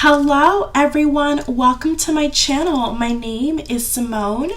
Hello everyone, welcome to my channel. My name is Simone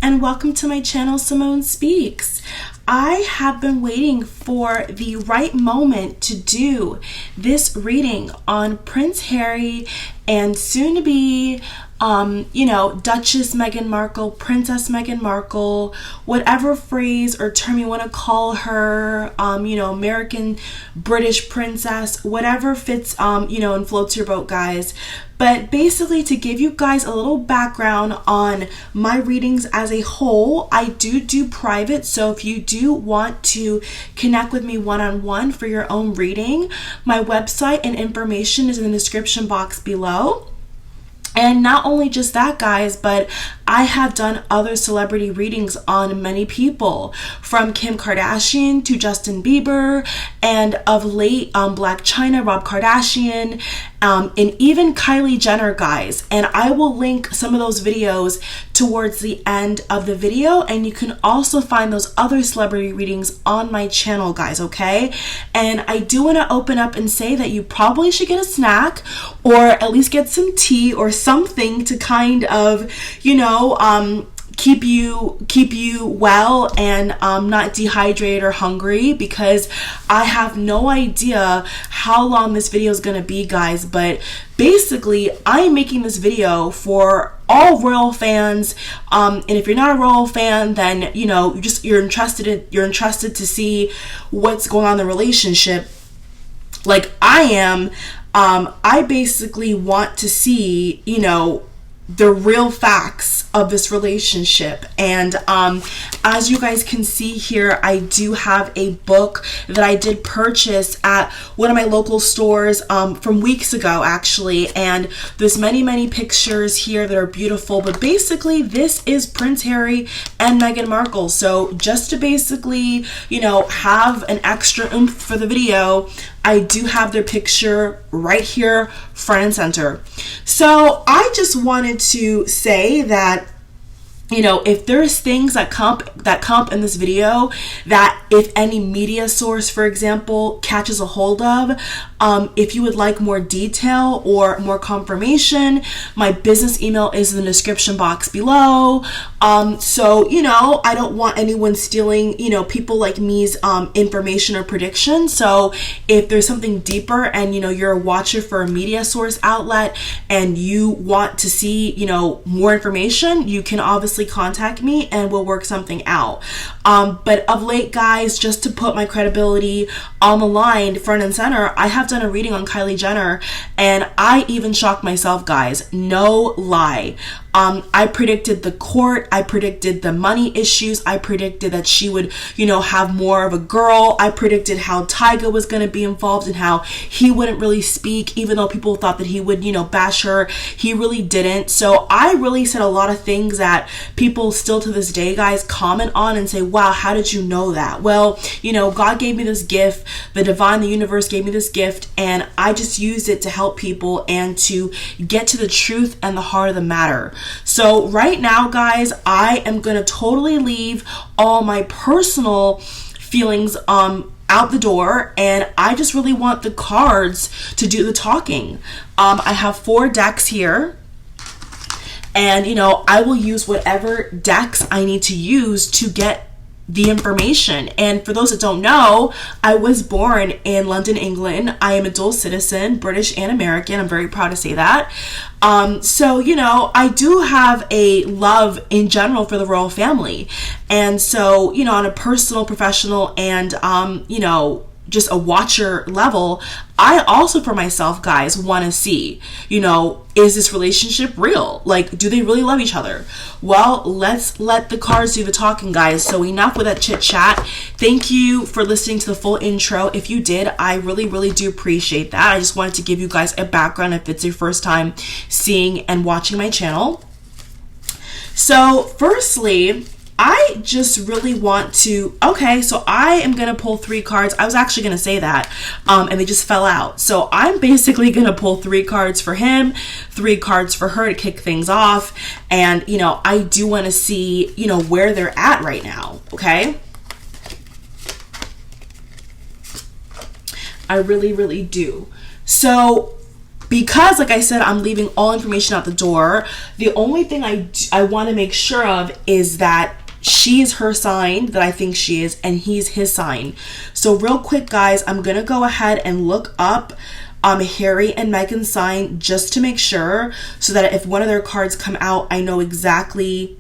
and welcome to my channel Simone Speaks. I have been waiting for the right moment to do this reading on Prince Harry and soon to be Duchess Meghan Markle, Princess Meghan Markle, whatever phrase or term you want to call her, American, British princess, whatever fits, and floats your boat, guys. But basically, to give you guys a little background on my readings as a whole, I do private. So if you do want to connect with me one-on-one for your own reading, my website and information is in the description box below. And not only just that, guys, but I have done other celebrity readings on many people, from Kim Kardashian to Justin Bieber, and of late, Black China, Rob Kardashian, and even Kylie Jenner, guys. And I will link some of those videos towards the end of the video, and you can also find those other celebrity readings on my channel, guys, okay? And I do want to open up and say that you probably should get a snack, or at least get some tea or something to kind of, keep you well and not dehydrated or hungry, because I have no idea how long this video is going to be, guys. But basically, I'm making this video for all royal fans, and if you're not a royal fan, then you're interested to see what's going on in the relationship, like I am. I basically want to see the real facts of this relationship. And as you guys can see here, I do have a book that I did purchase at one of my local stores from weeks ago, actually, and there's many pictures here that are beautiful. But basically, this is Prince Harry and Meghan Markle. So just to basically have an extra oomph for the video, I do have their picture right here, front and center. So I just wanted to say that, if there's things that come in this video that if any media source, for example, catches a hold of, if you would like more detail or more confirmation, my business email is in the description box below. So, I don't want anyone stealing, people like me's information or prediction. So if there's something deeper and, you're a watcher for a media source outlet and you want to see, more information, you can obviously contact me and we'll work something out. But of late, guys, just to put my credibility on the line, front and center, I have done a reading on Kylie Jenner and I even shocked myself, guys. No lie. I predicted the court. I predicted the money issues. I predicted that she would, have more of a girl. I predicted how Tyga was going to be involved and how he wouldn't really speak, even though people thought that he would, bash her. He really didn't. So I really said a lot of things that people still to this day, guys, comment on and say, wow, how did you know that? Well, God gave me this gift. The universe gave me this gift, and I just used it to help people and to get to the truth and the heart of the matter. So right now, guys, I am going to totally leave all my personal feelings out the door, and I just really want the cards to do the talking. I have 4 decks here, and I will use whatever decks I need to use to get the information. And for those that don't know, I was born in London, England. I am a dual citizen, British and American. I'm very proud to say that. So, I do have a love in general for the royal family. And so, on a personal, professional, and, just a watcher level, I also for myself, guys, want to see, is this relationship real? Like, do they really love each other? Well, let's let the cards do the talking, guys. So enough with that chit chat. Thank you for listening to the full intro. If you did, I really do appreciate that. I just wanted to give you guys a background if it's your first time seeing and watching my channel. So firstly, I just really want to, so I am going to pull 3 cards. I was actually going to say that, and they just fell out. So I'm basically going to pull 3 cards for him, 3 cards for her to kick things off. And, I do want to see, where they're at right now. Okay. I really do. So because, like I said, I'm leaving all information out the door, the only thing I want to make sure of is that she is her sign that I think she is, and he's his sign. So real quick, guys, I'm going to go ahead and look up Harry and Meghan's sign just to make sure, so that if one of their cards come out, I know exactly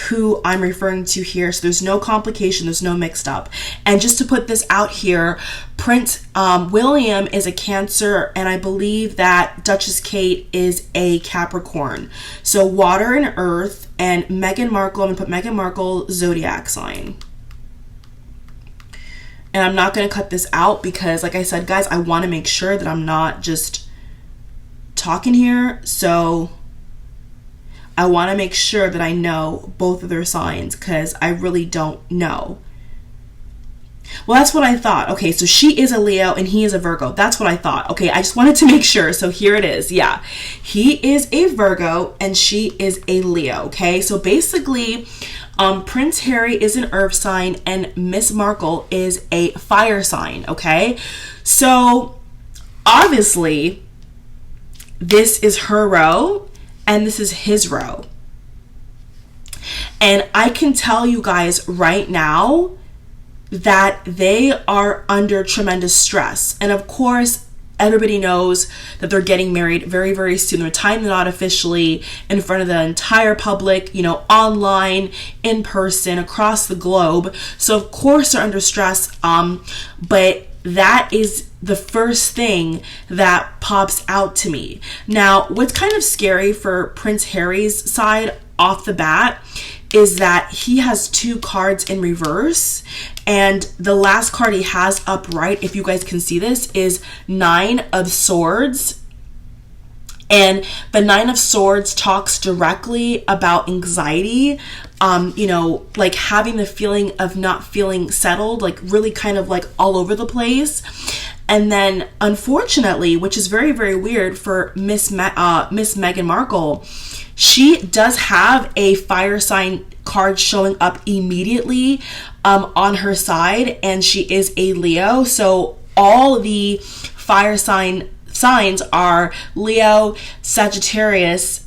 who I'm referring to here. So there's no complication, there's no mixed up. And just to put this out here, Prince William is a Cancer, and I believe that Duchess Kate is a Capricorn. So water and earth, and Meghan Markle, I'm going to put Meghan Markle zodiac sign. And I'm not going to cut this out because, like I said, guys, I want to make sure that I'm not just talking here. So I want to make sure that I know both of their signs, because I really don't know. Well, that's what I thought. Okay, so she is a Leo and he is a Virgo. That's what I thought. Okay, I just wanted to make sure. So here it is. Yeah, he is a Virgo and she is a Leo. Okay, so basically, Prince Harry is an earth sign and Miss Markle is a fire sign. Okay, so obviously this is her row and this is his row. And I can tell you guys right now that they are under tremendous stress. And of course, everybody knows that they're getting married very, very soon. They're tying the knot officially in front of the entire public, you know, online, in person, across the globe. So of course they're under stress. But that is the first thing that pops out to me. Now, what's kind of scary for Prince Harry's side off the bat is that he has two cards in reverse, and the last card he has upright, if you guys can see this, is 9 of Swords. And the 9 of Swords talks directly about anxiety, you know, like having the feeling of not feeling settled, like really kind of like all over the place. And then, unfortunately, which is very, very weird for Miss Meghan Markle, she does have a fire sign card showing up immediately on her side, and she is a Leo. So all the fire signs are Leo, Sagittarius,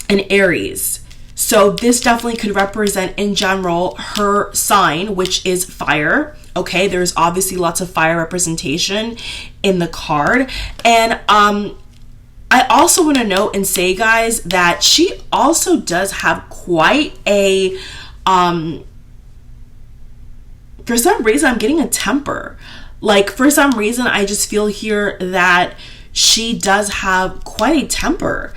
and Aries. So this definitely could represent in general her sign, which is fire. Okay, there's obviously lots of fire representation in the card. And I also want to note and say, guys, that she also does have quite a, for some reason, I'm getting a temper. Like, for some reason, I just feel here that she does have quite a temper.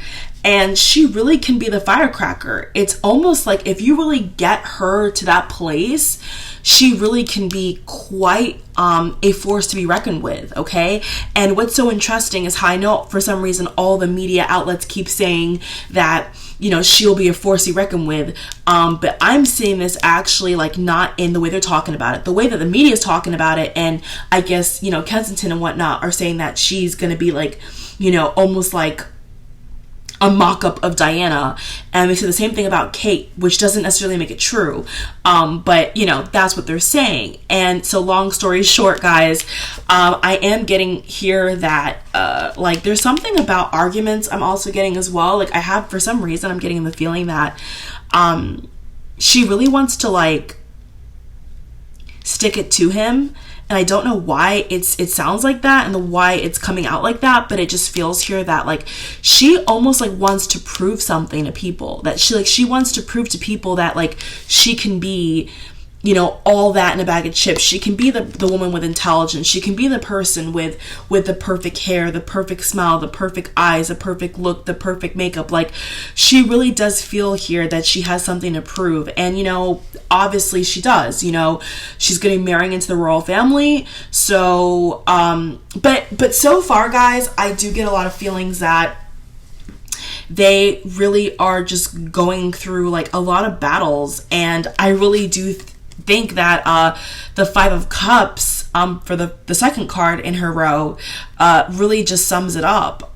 And she really can be the firecracker. It's almost like if you really get her to that place, she really can be quite a force to be reckoned with, okay? And what's so interesting is how I know for some reason all the media outlets keep saying that, you know, she'll be a force to be reckoned with. But I'm seeing this actually like not in the way they're talking about it. The way that the media is talking about it, and I guess, you know, Kensington and whatnot are saying that she's going to be like, you know, almost like a mock-up of Diana, and they say the same thing about Kate, which doesn't necessarily make it true, but you know, that's what they're saying. And so long story short, guys, I am getting here that like there's something about arguments I'm also getting as well. Like I have, for some reason, I'm getting the feeling that she really wants to like stick it to him. And I don't know why it sounds like that and why it's coming out like that, but it just feels here that like she almost like wants to prove something to people, that she wants to prove to people that like she can be, you know, all that in a bag of chips. She can be the woman with intelligence. She can be the person with the perfect hair, the perfect smile, the perfect eyes, the perfect look, the perfect makeup. Like she really does feel here that she has something to prove. And, you know, obviously she does, you know, she's going to be marrying into the royal family. So, but so far, guys, I do get a lot of feelings that they really are just going through like a lot of battles. And I really do think that the 5 of Cups for the second card in her row really just sums it up.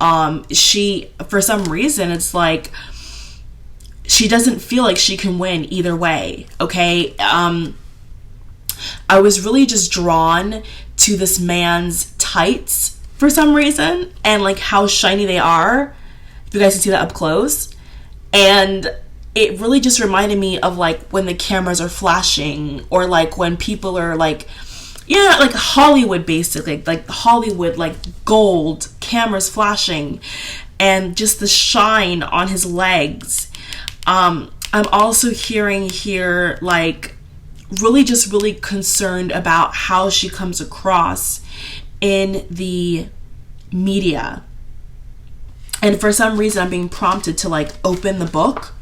She, for some reason, it's like she doesn't feel like she can win either way, okay? I was really just drawn to this man's tights for some reason, and like how shiny they are, if you guys can see that up close. And it really just reminded me of like when the cameras are flashing, or like when people are like, yeah, like Hollywood, basically, like Hollywood, like gold cameras flashing, and just the shine on his legs. I'm also hearing here like really concerned about how she comes across in the media. And for some reason I'm being prompted to like open the book.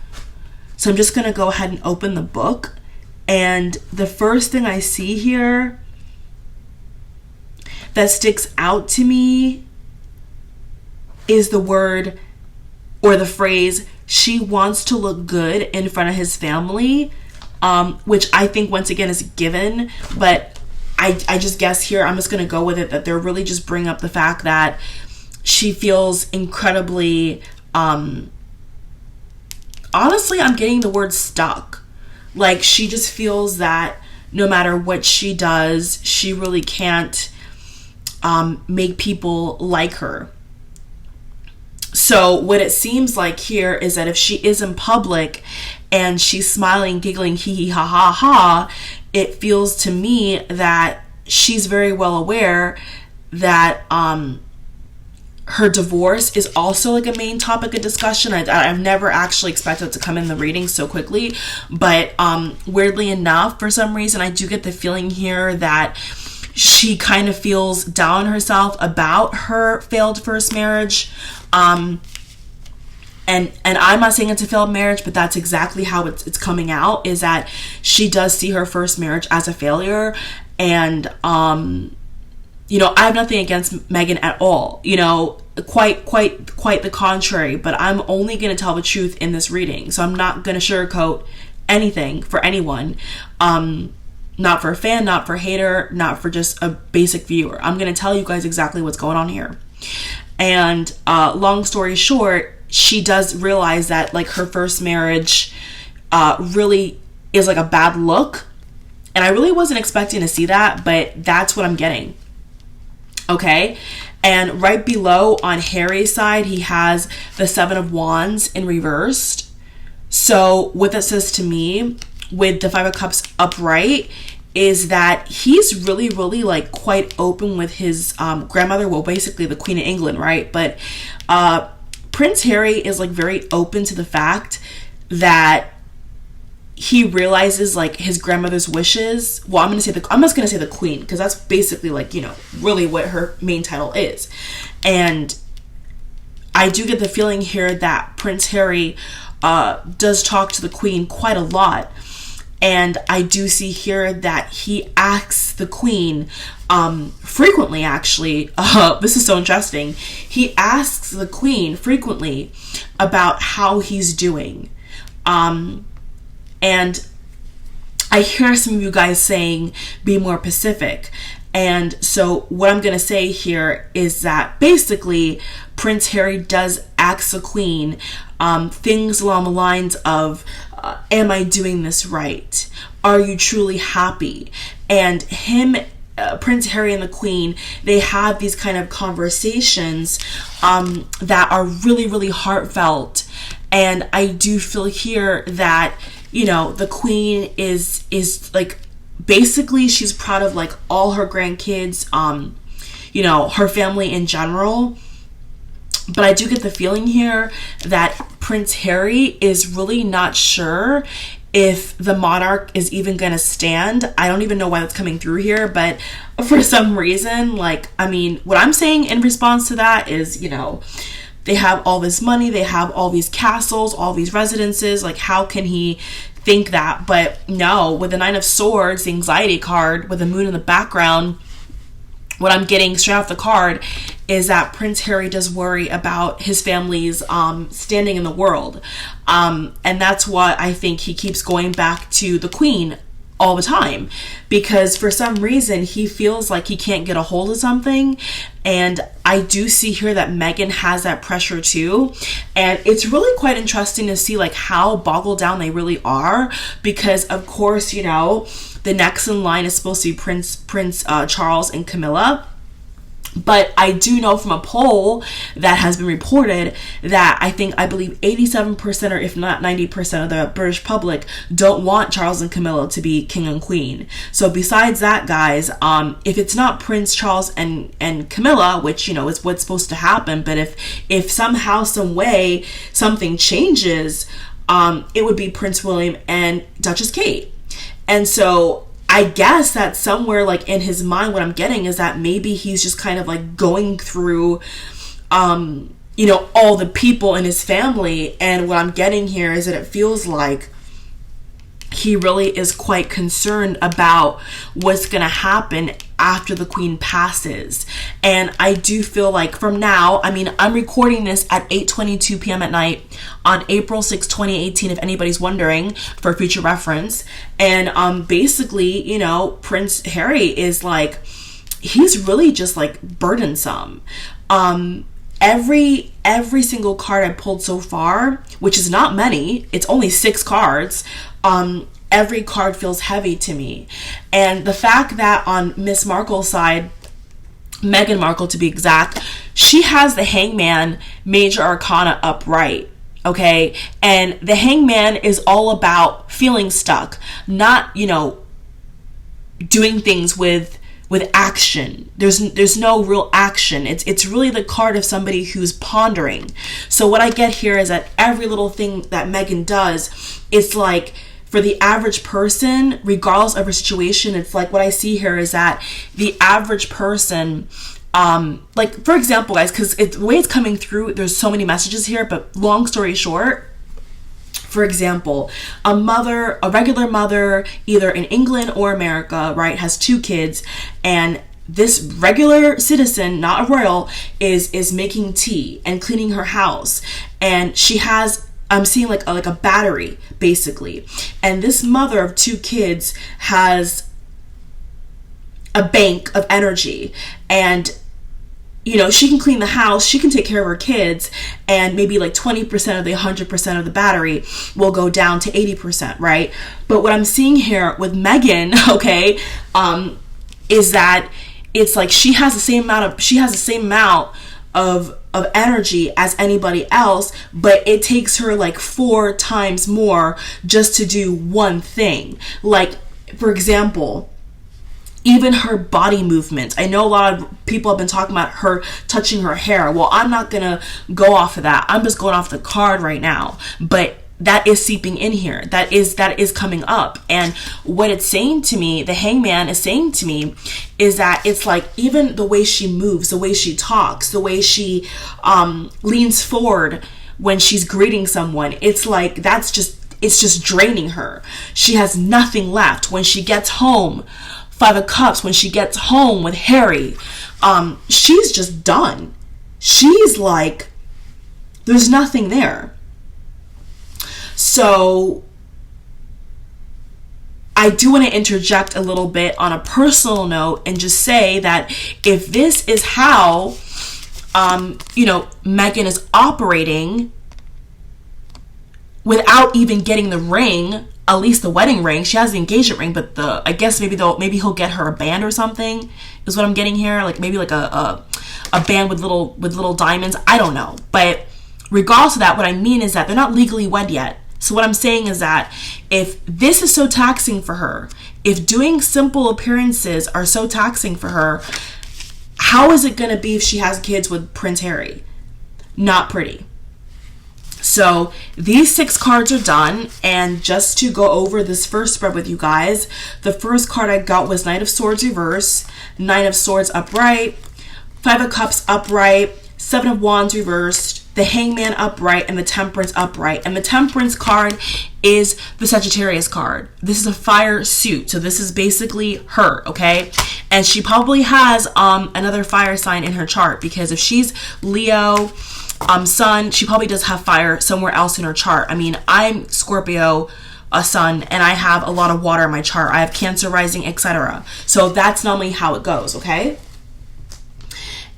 So I'm just going to go ahead and open the book. And the first thing I see here that sticks out to me is the word or the phrase, she wants to look good in front of his family, which I think once again is a given, but I just guess here, I'm just going to go with it, that they're really just bringing up the fact that she feels incredibly, honestly, I'm getting the word stuck. Like she just feels that no matter what she does, she really can't make people like her. So what it seems like here is that if she is in public and she's smiling, giggling, hee hee ha ha ha, it feels to me that she's very well aware that her divorce is also like a main topic of discussion. I've never actually expected it to come in the reading so quickly, but weirdly enough, for some reason, I do get the feeling here that she kind of feels down on herself about her failed first marriage. And I'm not saying it's a failed marriage, but that's exactly how it's coming out, is that she does see her first marriage as a failure. And, you know, I have nothing against Meghan at all, you know, quite the contrary, but I'm only going to tell the truth in this reading. So I'm not going to sugarcoat anything for anyone. Not for a fan, not for a hater, not for just a basic viewer. I'm going to tell you guys exactly what's going on here. And long story short, she does realize that like her first marriage really is like a bad look. And I really wasn't expecting to see that, but that's what I'm getting. Okay. And right below on Harry's side, he has the Seven of Wands in reversed. So what that says to me with the Five of Cups upright is that he's really like quite open with his grandmother, well, basically the Queen of England, right? But Prince Harry is like very open to the fact that he realizes like his grandmother's wishes. Well, I'm just gonna say the Queen, because that's basically like, you know, really what her main title is. And I do get the feeling here that Prince Harry does talk to the Queen quite a lot. And I do see here that he asks the Queen frequently, actually. This is so interesting. He asks the Queen frequently about how he's doing. And I hear some of you guys saying, be more Pacific. And so what I'm going to say here is that basically Prince Harry does ask the Queen things along the lines of, am I doing this right? Are you truly happy? And Prince Harry and the Queen, they have these kind of conversations that are really heartfelt. And I do feel here that, you know, the Queen is like, basically she's proud of like all her grandkids, you know, her family in general. But I do get the feeling here that Prince Harry is really not sure if the monarch is even going to stand. I don't even know why that's coming through here, but for some reason, like, I mean, what I'm saying in response to that is, you know, they have all this money, they have all these castles, all these residences, like, how can he think that? But no, with the Nine of Swords, the anxiety card, with the moon in the background, what I'm getting straight off the card is that Prince Harry does worry about his family's standing in the world. And that's why I think he keeps going back to the Queen all the time, because for some reason he feels like he can't get a hold of something. And I do see here that Meghan has that pressure too, and it's really quite interesting to see like how boggled down they really are, because of course, you know, the next in line is supposed to be Prince Charles and Camilla. But I do know from a poll that has been reported that I believe 87% or if not 90% of the British public don't want Charles and Camilla to be king and queen. So besides that, guys, if it's not Prince Charles and Camilla, which, is what's supposed to happen, but if somehow, some way, something changes, it would be Prince William and Duchess Kate. And so I guess that somewhere like in his mind, what I'm getting is that maybe he's just kind of like going through, all the people in his family. And what I'm getting here is that it feels like he really is quite concerned about what's going to happen after the queen passes. And I do feel like from now, I'm recording this at 8:22 p.m. at night on April 6, 2018, if anybody's wondering, for future reference. And basically, Prince Harry is like, he's really just like burdensome. Every single card I pulled so far, which is not many, it's only 6 cards, every card feels heavy to me. And the fact that on Miss Markle's side, Meghan Markle to be exact, she has the Hangman Major Arcana upright, okay? And the Hangman is all about feeling stuck, not, doing things with action. There's no real action. It's really the card of somebody who's pondering. So what I get here is that every little thing that Meghan does, it's like, for the average person, regardless of her situation, it's like what I see here is that the average person, like for example, guys, because the way it's coming through, there's so many messages here, but long story short, for example, a regular mother, either in England or America, right, has 2 kids, and this regular citizen, not a royal, is making tea and cleaning her house, and she has, I'm seeing like a battery basically, and this mother of 2 kids has a bank of energy, and she can clean the house, she can take care of her kids, and maybe like 20% of the 100% of the battery will go down to 80%, right? But what I'm seeing here with Meghan, okay, is that it's like she has the same amount of energy as anybody else, but it takes her like 4 times more just to do one thing. Like, for example, even her body movements. I know a lot of people have been talking about her touching her hair. Well, I'm not gonna go off of that. I'm just going off the card right now. But that is seeping in here. That is coming up. And what it's saying to me, the Hangman is saying to me, is that it's like even the way she moves, the way she talks, the way she leans forward when she's greeting someone, it's like it's just draining her. She has nothing left. When she gets home, 5 of Cups, when she gets home with Harry, she's just done. She's like, there's nothing there. So I do want to interject a little bit on a personal note and just say that if this is how, Meghan is operating without even getting the ring, at least the wedding ring, she has the engagement ring, but I guess maybe he'll get her a band or something, is what I'm getting here, like maybe like a band with little diamonds. I don't know, but regardless of that, what I mean is that they're not legally wed yet. So what I'm saying is that if this is so taxing for her, if doing simple appearances are so taxing for her, how is it going to be if she has kids with Prince Harry? Not pretty. So these 6 cards are done, and just to go over this first spread with you guys, the first card I got was Knight of Swords reverse, 9 of Swords upright, 5 of Cups upright, 7 of Wands reversed, the Hangman upright, and the Temperance upright. And the Temperance card is the Sagittarius card. This is a fire suit, so this is basically her, okay? And she probably has another fire sign in her chart, because if she's Leo sun, she probably does have fire somewhere else in her chart. I mean, I'm Scorpio sun, and I have a lot of water in my chart. I have Cancer rising, etc. So that's normally how it goes, okay?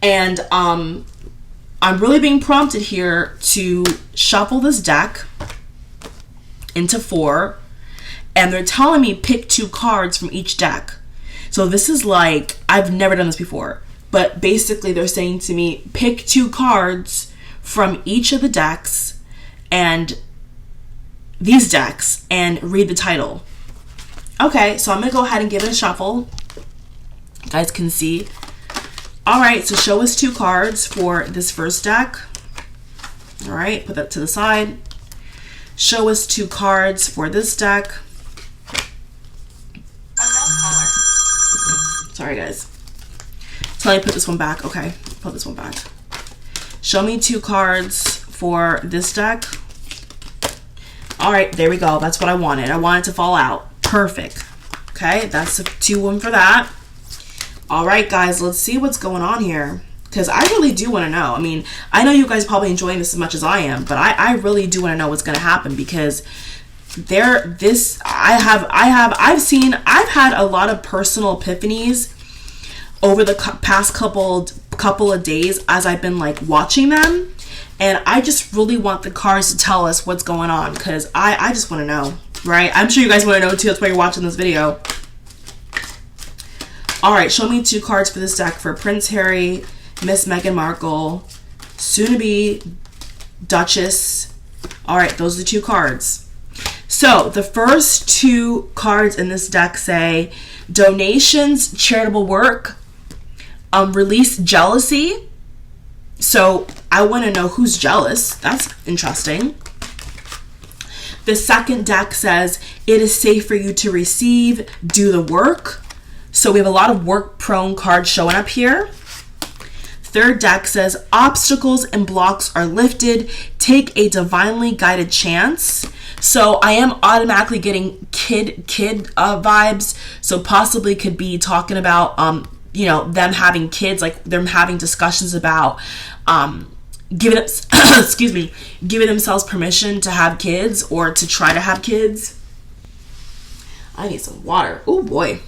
And I'm really being prompted here to shuffle this deck into 4, and they're telling me pick 2 cards from each deck. So this is like, I've never done this before. but basically they're saying to me, pick 2 cards from each of the decks and these decks and read the title. Okay, so I'm going to go ahead and give it a shuffle. You guys can see. All right, so show us 2 cards for this first deck. All right, put that to the side. Show us 2 cards for this deck. Sorry, guys. Till I put this one back. Okay, put this one back. Show me 2 cards for this deck. All right, there we go. That's what I wanted. I wanted to fall out. Perfect. Okay, that's a 2-1 for that. All right, guys, let's see what's going on here, because I really do want to know. I mean, I know you guys are probably enjoying this as much as I am, but I really do want to know what's going to happen, because I've had a lot of personal epiphanies over the past couple of days as I've been like watching them, and I just really want the cards to tell us what's going on, because I just want to know, right? I'm sure you guys want to know too. That's why you're watching this video. All right, show me 2 cards for this deck for Prince Harry, Miss Meghan Markle, soon-to-be Duchess. All right, those are the 2 cards. So the first 2 cards in this deck say donations, charitable work, release jealousy. So I want to know who's jealous. That's interesting. The second deck says it is safe for you to receive, do the work. So we have a lot of work-prone cards showing up here. Third deck says obstacles and blocks are lifted. Take a divinely guided chance. So I am automatically getting kid vibes. So possibly could be talking about them having kids, like them having discussions about giving themselves permission to have kids or to try to have kids. I need some water. Oh boy.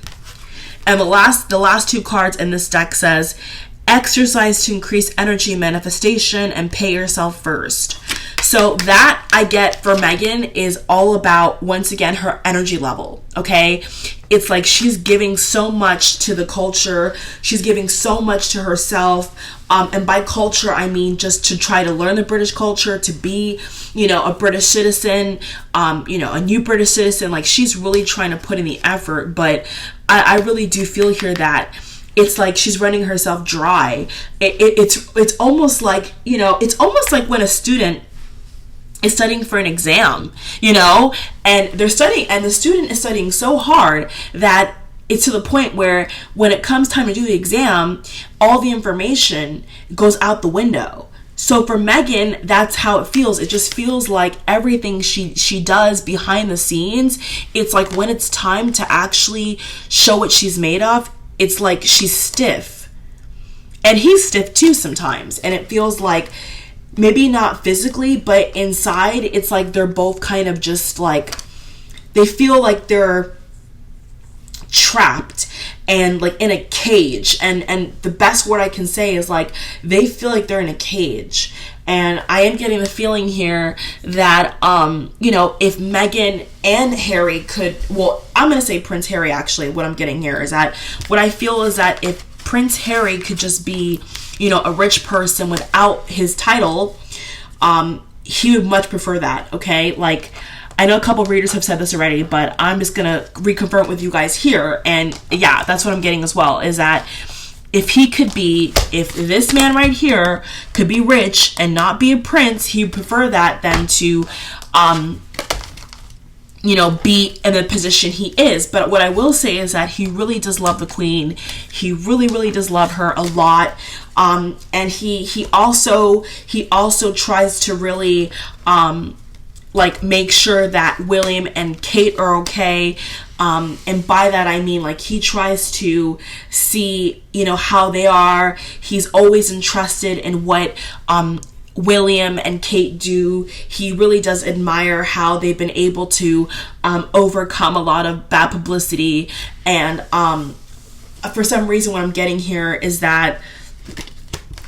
And the last 2 cards in this deck says exercise to increase energy manifestation and pay yourself first. So that I get for Meghan is all about, once again, her energy level, okay? It's like she's giving so much to the culture. She's giving so much to herself. And by culture, I mean just to try to learn the British culture, to be, a British citizen, a new British citizen. Like, she's really trying to put in the effort. But I really do feel here that it's like she's running herself dry. It's almost like, it's almost like when a student is studying for an exam, and they're studying, and the student is studying so hard that it's to the point where when it comes time to do the exam, all the information goes out the window. So for Meghan, that's how it feels. It just feels like everything she does behind the scenes, it's like when it's time to actually show what she's made of, it's like she's stiff. And he's stiff too sometimes. And it feels like, maybe not physically, but inside, it's like they're both kind of just like, they feel like they're trapped and like in a cage. And the best word I can say is like, they feel like they're in a cage. And I am getting the feeling here that, if Meghan and Harry could, well, I'm going to say Prince Harry, actually, what I'm getting here is that, what I feel is that if Prince Harry could just be, a rich person without his title, he would much prefer that, okay? Like, I know a couple readers have said this already, but I'm just gonna reconfirm it with you guys here, and yeah, that's what I'm getting as well, is that if this man right here could be rich and not be a prince, he would prefer that than to, be in the position he is. But what I will say is that he really does love the queen. He really, really does love her a lot. And he also tries to really, make sure that William and Kate are okay. And by that, I mean, like, he tries to see, how they are. He's always interested in what, William and Kate do. He really does admire how they've been able to overcome a lot of bad publicity. And for some reason, what I'm getting here is that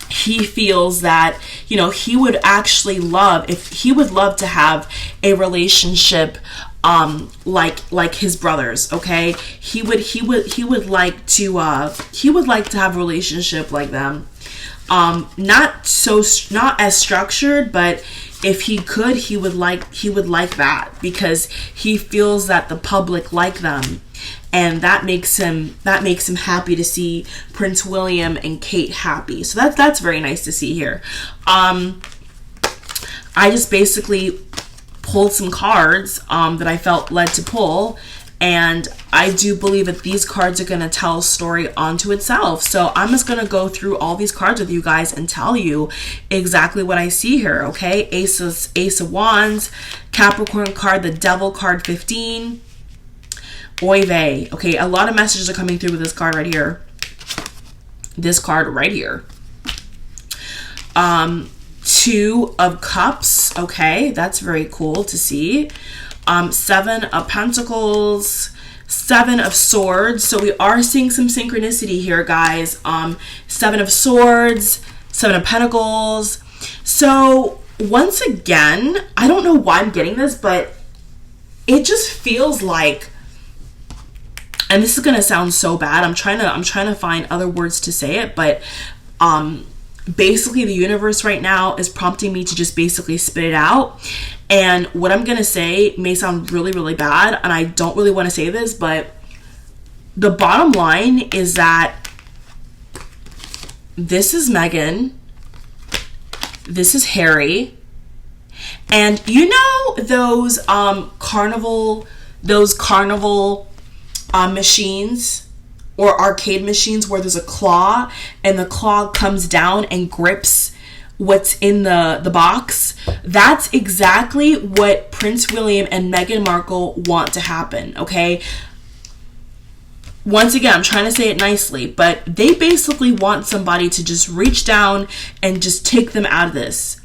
he feels that, he would actually love to have a relationship like his brothers, okay? He would like to have a relationship like them. Not as structured, but if he could, he would like that, because he feels that the public like them, and that makes him happy to see Prince William and Kate happy. So that's very nice to see here. I just basically pulled some cards that I felt led to pull, and I do believe that these cards are going to tell a story onto itself. So I'm just going to go through all these cards with you guys and tell you exactly what I see here, okay? Ace of Wands, Capricorn card, the Devil card 15. Oy vey. Okay, a lot of messages are coming through with this card right here. This card right here. Two of Cups. Okay, that's very cool to see. Seven of Pentacles, Seven of Swords. So we are seeing some synchronicity here, guys. Seven of Swords, Seven of Pentacles. So once again, I don't know why I'm getting this, but it just feels like, and this is gonna sound so bad, I'm trying to find other words to say it, but basically the universe right now is prompting me to just basically spit it out. And what I'm gonna say may sound really, really bad, and I don't really want to say this, but the bottom line is that this is Meghan, this is Harry, and you know those carnival machines or arcade machines where there's a claw and the claw comes down and grips what's in the box? That's exactly what Prince William and Meghan Markle want to happen, okay? Once again, I'm trying to say it nicely, but they basically want somebody to just reach down and just take them out of this.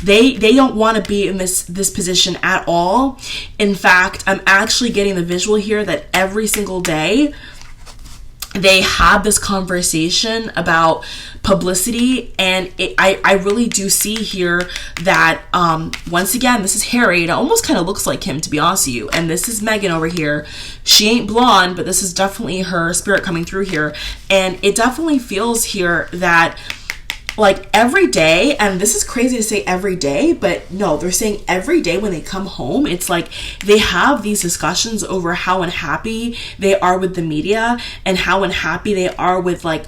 They don't want to be in this position at all. In fact, I'm actually getting the visual here that every single day they have this conversation about publicity, and I really do see here that once again, this is Harry. It almost kind of looks like him, to be honest with you, and this is Meghan over here. She ain't blonde, but this is definitely her spirit coming through here, and it definitely feels here that, like, every day, and this is crazy to say every day, but no, they're saying every day when they come home, it's like they have these discussions over how unhappy they are with the media and how unhappy they are with, like,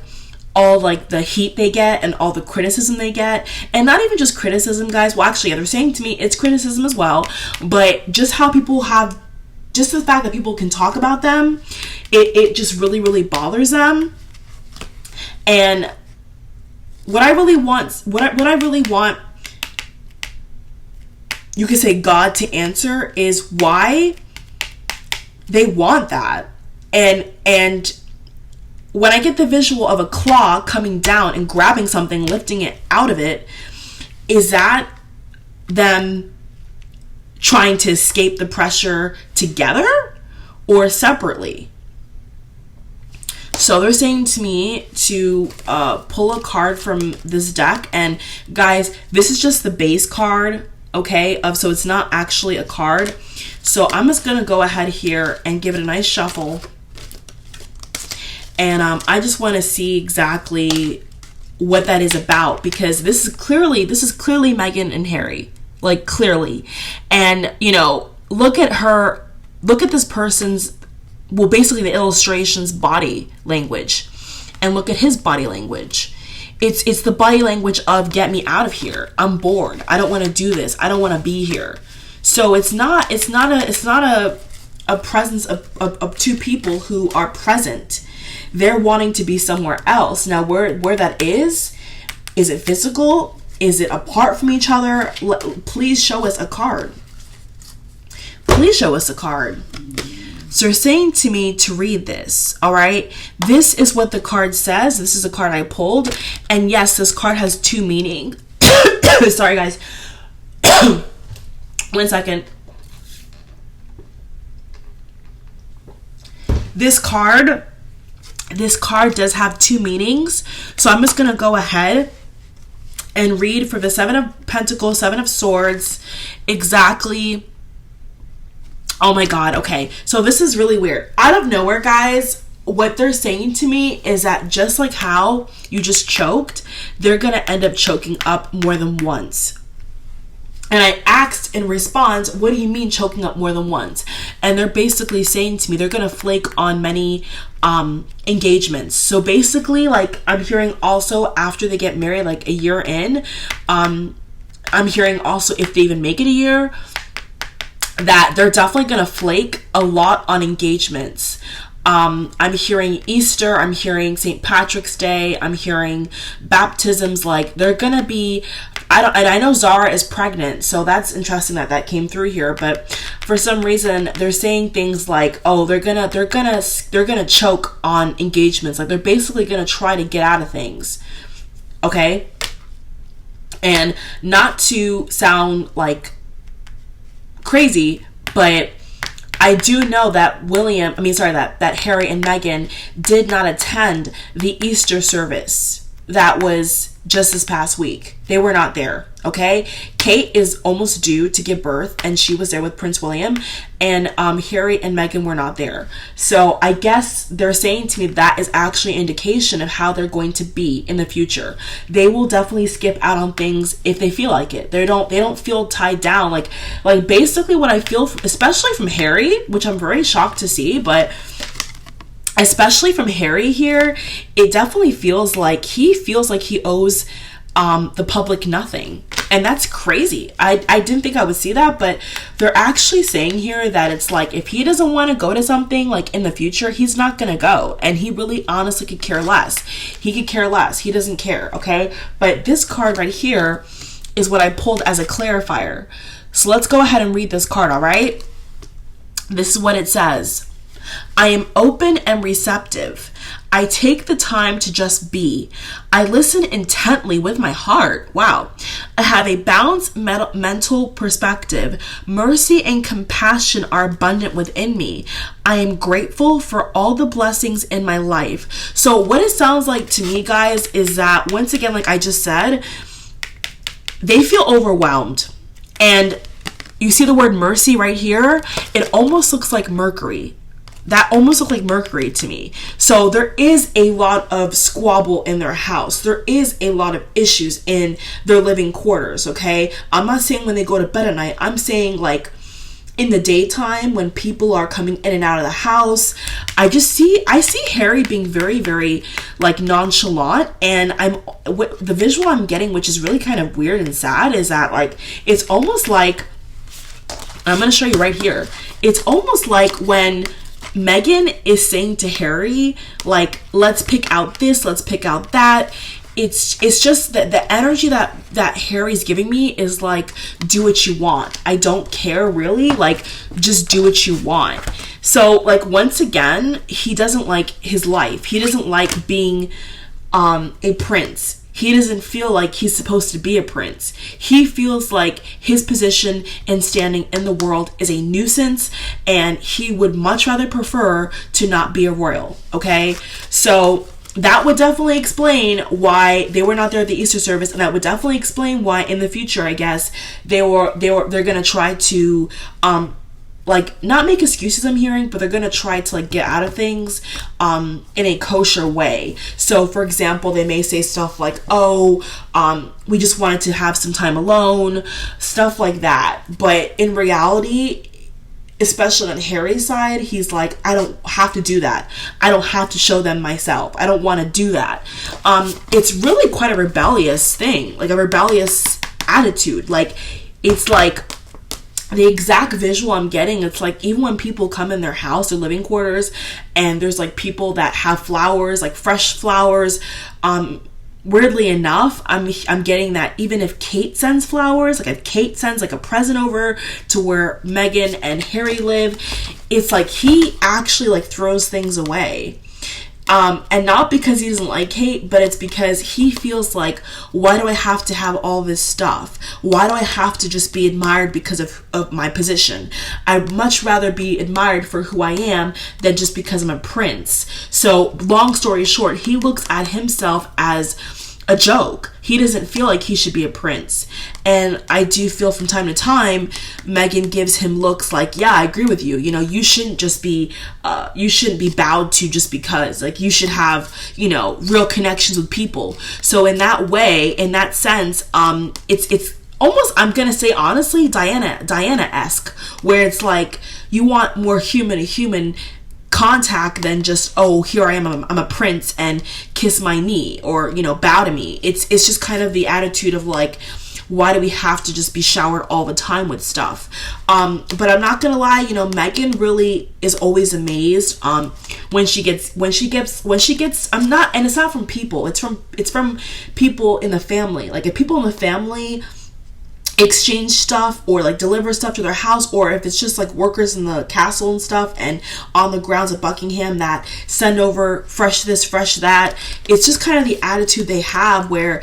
all, like, the heat they get and all the criticism they get. And not even just criticism, guys. Well, actually, yeah, they're saying to me it's criticism as well, but just how people have, just the fact that people can talk about them, it just really, really bothers them. And what I really want, you could say God to answer, is why they want that. And when I get the visual of a claw coming down and grabbing something, lifting it out of it, is that them trying to escape the pressure together or separately? So they're saying to me to pull a card from this deck. And guys, this is just the base card, okay? So it's not actually a card. So I'm just going to go ahead here and give it a nice shuffle. And I just want to see exactly what that is about, because this is clearly Meghan and Harry, like, clearly. And, you know, look at this person's, well, basically the illustration's body language, and look at his body language. It's the body language of, get me out of here. I'm bored. I don't want to do this. I don't want to be here. So it's not a presence of two people who are present. They're wanting to be somewhere else. Now, where that is it physical? Is it apart from each other? Please show us a card. Please show us a card. So they're saying to me to read this, all right? This is what the card says. This is a card I pulled. And yes, this card has two meanings. Sorry, guys. 1 second. This card does have two meanings. So I'm just going to go ahead and read for the Seven of Pentacles, Seven of Swords, exactly Oh my God. Okay. So this is really weird. Out of nowhere, guys, what they're saying to me is that just like how you just choked, they're going to end up choking up more than once. And I asked in response, what do you mean choking up more than once? And they're basically saying to me, they're going to flake on many engagements. So basically, like, I'm hearing also after they get married, like a year in, I'm hearing also if they even make it a year, that they're definitely going to flake a lot on engagements. I'm hearing Easter, I'm hearing St. Patrick's Day, I'm hearing baptisms. Like, they're gonna be, I know Zara is pregnant, so that's interesting that came through here. But for some reason, they're saying things like, oh, they're gonna choke on engagements. Like, they're basically gonna try to get out of things. Okay, and not to sound like crazy, but I do know that that Harry and Meghan did not attend the Easter service that was just this past week. They were not there, okay? Kate is almost due to give birth, and she was there with Prince William, and Harry and Meghan were not there. So I guess they're saying to me that is actually an indication of how they're going to be in the future. They will definitely skip out on things if they feel like it. They don't feel tied down. Like basically what I feel, especially from Harry, which I'm very shocked to see, but especially from Harry here, it definitely feels like he owes the public nothing. And that's crazy. I didn't think I would see that, but they're actually saying here that it's like, if he doesn't want to go to something like in the future, he's not going to go. And he really honestly could care less. He could care less. He doesn't care, okay? But this card right here is what I pulled as a clarifier. So let's go ahead and read this card, all right? This is what it says. I am open and receptive. I take the time to just be. I listen intently with my heart. Wow. I have a balanced mental perspective. Mercy and compassion are abundant within me. I am grateful for all the blessings in my life. So what it sounds like to me, guys, is that once again, like I just said, they feel overwhelmed. And you see the word mercy right here? It almost looks like Mercury. That almost looked like Mercury to me. So there is a lot of squabble in their house. There is a lot of issues in their living quarters, okay? I'm not saying when they go to bed at night. I'm saying like in the daytime when people are coming in and out of the house. I see Harry being very, very like nonchalant. And the visual I'm getting, which is really kind of weird and sad, is that like it's almost like, I'm going to show you right here. It's almost like when Meghan is saying to Harry, like, let's pick out this, let's pick out that. It's just that the energy that Harry's giving me is like, do what you want. I don't care really, like, just do what you want. So like, once again, he doesn't like his life. He doesn't like being a prince. He doesn't feel like he's supposed to be a prince. He feels like his position and standing in the world is a nuisance, and he would much rather prefer to not be a royal, okay? So that would definitely explain why they were not there at the Easter service, and that would definitely explain why in the future, I guess, they're going to try to like not make excuses, I'm hearing, but they're gonna try to like get out of things in a kosher way. So for example, they may say stuff like, oh, we just wanted to have some time alone, stuff like that. But in reality, especially on Harry's side, he's like, I don't have to do that. I don't have to show them myself. I don't want to do that. It's really quite a rebellious thing, like a rebellious attitude. Like, it's like the exact visual I'm getting, it's like even when people come in their house, their living quarters, and there's like people that have flowers, like fresh flowers, weirdly enough, I'm getting that even if Kate sends flowers, like if Kate sends like a present over to where Meghan and Harry live, it's like he actually like throws things away. And not because he doesn't like Kate, but it's because he feels like, why do I have to have all this stuff? Why do I have to just be admired because of my position? I'd much rather be admired for who I am than just because I'm a prince. So long story short, he looks at himself as a joke. He doesn't feel like he should be a prince. And I do feel from time to time, Meghan gives him looks like, yeah, I agree with you. You know, you shouldn't be bowed to just because. Like, you should have, you know, real connections with people. So in that way, in that sense, it's almost, I'm gonna say honestly, Diana-esque, where it's like you want more human to human contact than just, oh, here I am, I'm a prince, and kiss my knee, or, you know, bow to me. It's just kind of the attitude of like, why do we have to just be showered all the time with stuff? But I'm not gonna lie, you know, Meghan really is always amazed when she gets I'm not, and it's not from people, it's from people in the family. Like, if people in the family exchange stuff or like deliver stuff to their house, or if it's just like workers in the castle and stuff and on the grounds of Buckingham that send over fresh this, fresh that, it's just kind of the attitude they have, where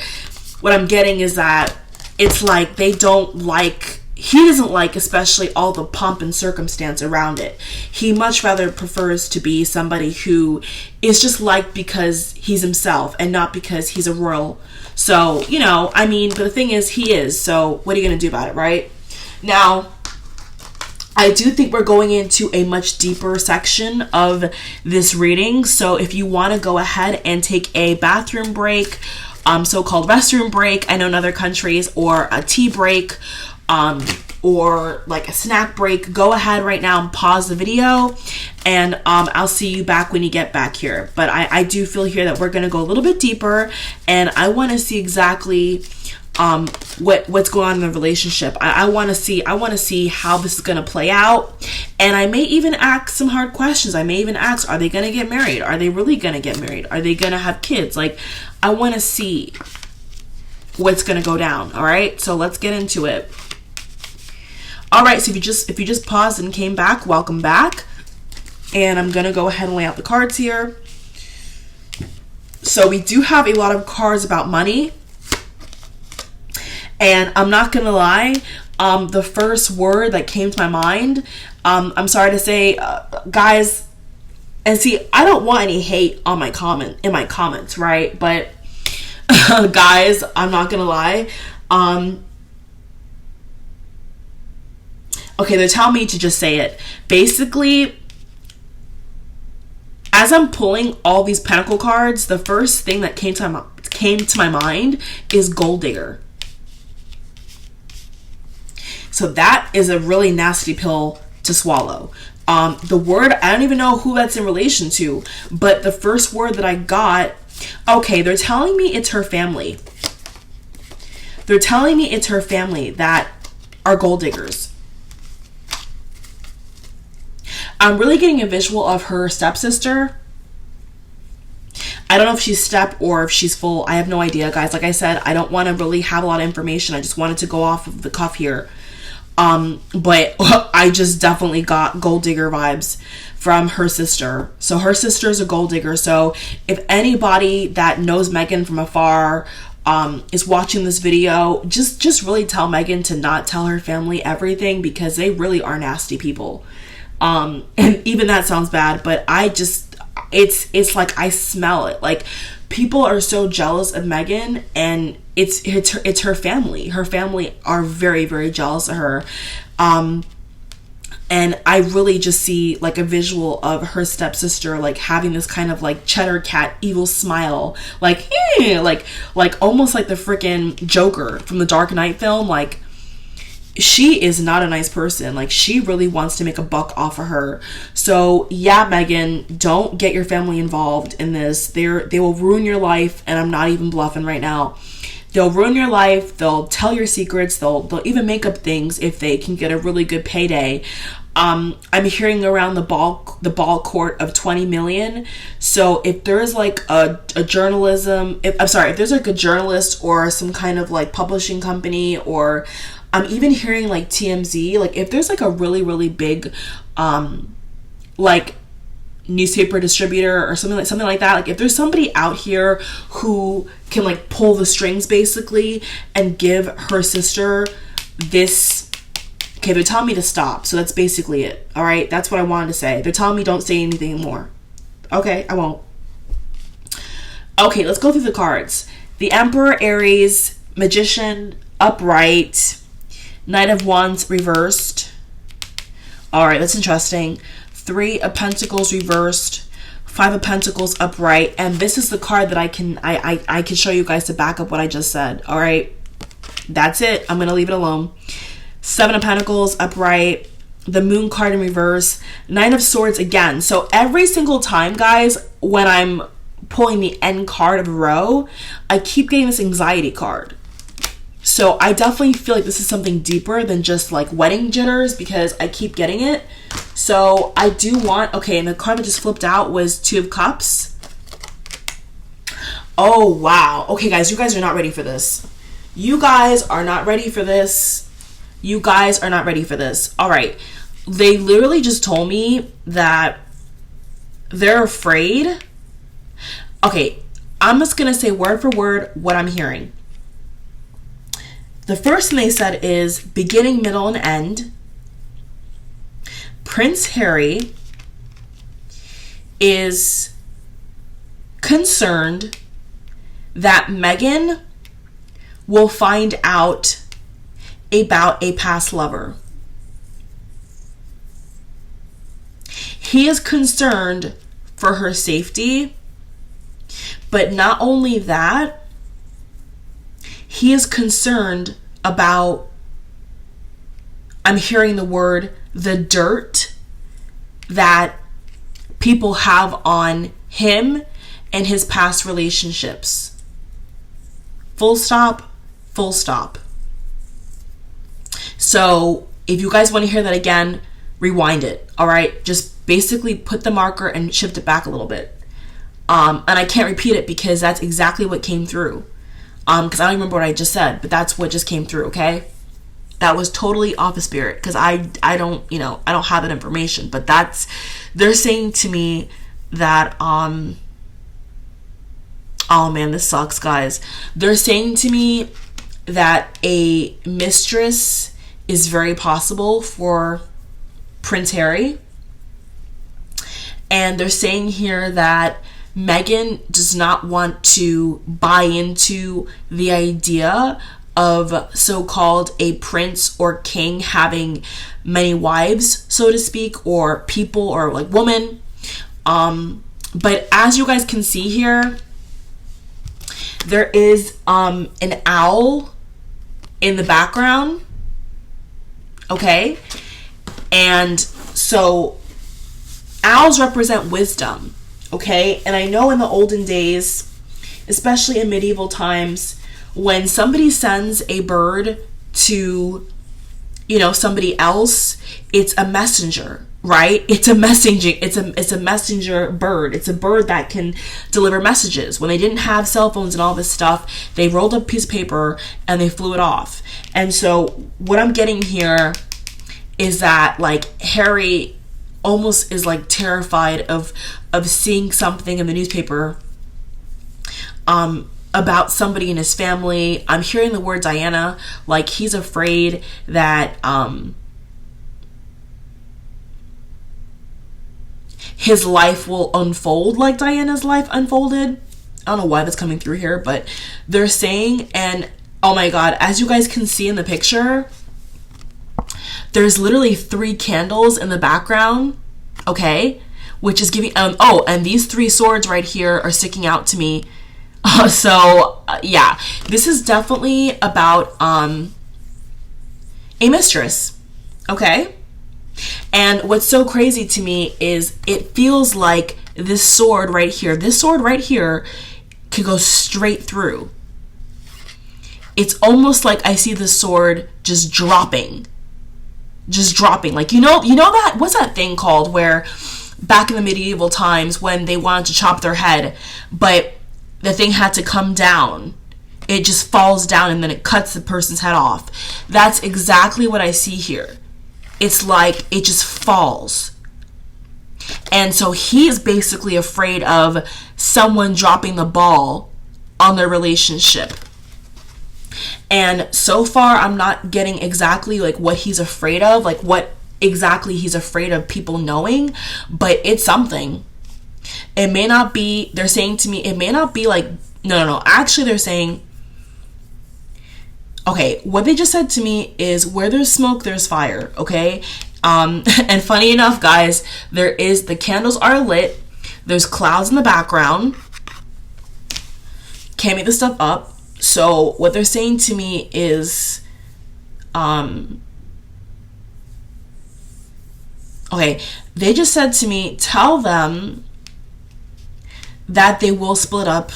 what I'm getting is that it's like he doesn't like especially all the pomp and circumstance around it. He much rather prefers to be somebody who is just liked because he's himself and not because he's a royal. So, you know, I mean, but the thing is, he is. So what are you going to do about it, right? Now, I do think we're going into a much deeper section of this reading. So if you want to go ahead and take a bathroom break, so-called restroom break, I know in other countries, or a tea break, or like a snack break, go ahead right now and pause the video, and I'll see you back when you get back here. But I do feel here that we're going to go a little bit deeper, and I want to see exactly what's going on in the relationship. I want to see how this is going to play out, and I may even ask some hard questions. I may even ask, are they going to get married? Are they really going to get married? Are they going to have kids? Like, I want to see what's going to go down. All right, so let's get into it. All right, so if you just paused and came back, welcome back. And I'm going to go ahead and lay out the cards here. So we do have a lot of cards about money. And I'm not going to lie, the first word that came to my mind, I'm sorry to say, guys, and see, I don't want any hate on my comments, right? But guys, I'm not going to lie. Okay, they're telling me to just say it. Basically, as I'm pulling all these pentacle cards, the first thing that came to my mind is gold digger. So that is a really nasty pill to swallow. The word, I don't even know who that's in relation to, but the first word that I got, okay, they're telling me it's her family. They're telling me it's her family that are gold diggers. I'm really getting a visual of her stepsister. I don't know if she's step or if she's full. I have no idea, guys. Like I said, I don't want to really have a lot of information. I just wanted to go off of the cuff here. But I just definitely got gold digger vibes from her sister. So her sister is a gold digger. So if anybody that knows Meghan from afar is watching this video, just really tell Meghan to not tell her family everything, because they really are nasty people. And even that sounds bad, but it's like I smell it. Like, people are so jealous of Meghan, and it's her family. Her family are very, very jealous of her. And I really just see like a visual of her stepsister like having this kind of like cheddar cat evil smile, like almost like the freaking Joker from the Dark Knight film. Like, she is not a nice person. Like, she really wants to make a buck off of her. So yeah, Meghan, don't get your family involved in this. They will ruin your life, and I'm not even bluffing right now. They'll ruin your life. They'll tell your secrets. They'll even make up things if they can get a really good payday. I'm hearing around the ball court of 20 million. So if there's like a journalism, if there's like a journalist or some kind of like publishing company, or I'm even hearing like TMZ, like if there's like a really, really big, like newspaper distributor or something like that, like if there's somebody out here who can like pull the strings basically and give her sister this, okay, they're telling me to stop. So that's basically it. All right. That's what I wanted to say. They're telling me don't say anything more. Okay. I won't. Okay. Let's go through the cards. The Emperor, Aries, Magician, upright, Knight of Wands reversed. All right, that's interesting. 3 of Pentacles reversed, 5 of Pentacles upright, and this is the card that I can show you guys to back up what I just said. All right, that's it. I'm gonna leave it alone. 7 of Pentacles upright, the Moon card in reverse, 9 of Swords again. So every single time, guys, when I'm pulling the end card of a row, I keep getting this anxiety card. So I definitely feel like this is something deeper than just like wedding jitters, because I keep getting it. So I do want, okay, and the card that just flipped out was 2 of Cups. Oh, wow. Okay, guys, you guys are not ready for this. You guys are not ready for this. You guys are not ready for this. All right. They literally just told me that they're afraid. Okay, I'm just going to say word for word what I'm hearing. The first thing they said is beginning, middle, and end. Prince Harry is concerned that Meghan will find out about a past lover. He is concerned for her safety, but not only that, he is concerned about, I'm hearing the word, the dirt that people have on him and his past relationships. Full stop, full stop. So if you guys want to hear that again, rewind it. All right, just basically put the marker and shift it back a little bit. And I can't repeat it because that's exactly what came through. Because I don't remember what I just said, but that's what just came through. Okay, that was totally off of spirit because I don't, I don't have that information. But they're saying to me that oh man, this sucks, guys. They're saying to me that a mistress is very possible for Prince Harry. And they're saying here that Meghan does not want to buy into the idea of so-called a prince or king having many wives, so to speak, or people or like women. But as you guys can see here, there is an owl in the background. Okay? And so owls represent wisdom. Okay? And I know in the olden days, especially in medieval times, when somebody sends a bird to, somebody else, it's a messenger, right? It's a messenger bird. It's a bird that can deliver messages. When they didn't have cell phones and all this stuff, they rolled up a piece of paper and they flew it off. And so what I'm getting here is that like Harry almost is like terrified of seeing something in the newspaper about somebody in his family. I'm hearing the word Diana, like he's afraid that his life will unfold like Diana's life unfolded. I don't know why that's coming through here, but they're saying, and oh my god, as you guys can see in the picture, there's literally 3 candles in the background, okay? Which is giving, and these 3 swords right here are sticking out to me. Yeah, this is definitely about a mistress, okay? And what's so crazy to me is it feels like this sword right here could go straight through. It's almost like I see the sword just dropping. Like, you know that, what's that thing called where back in the medieval times when they wanted to chop their head, but the thing had to come down. It just falls down and then it cuts the person's head off. That's exactly what I see here. It's like it just falls. And so he is basically afraid of someone dropping the ball on their relationship. And so far, I'm not getting exactly like what he's afraid of, like what exactly he's afraid of people knowing, but it's something. It may not be, they're saying to me, it may not be like No. Actually, they're saying, okay, what they just said to me is, where there's smoke, there's fire, okay? And funny enough, guys, the candles are lit. There's clouds in the background. Can't make this stuff up. So what they're saying to me is, okay, they just said to me, tell them that they will split up.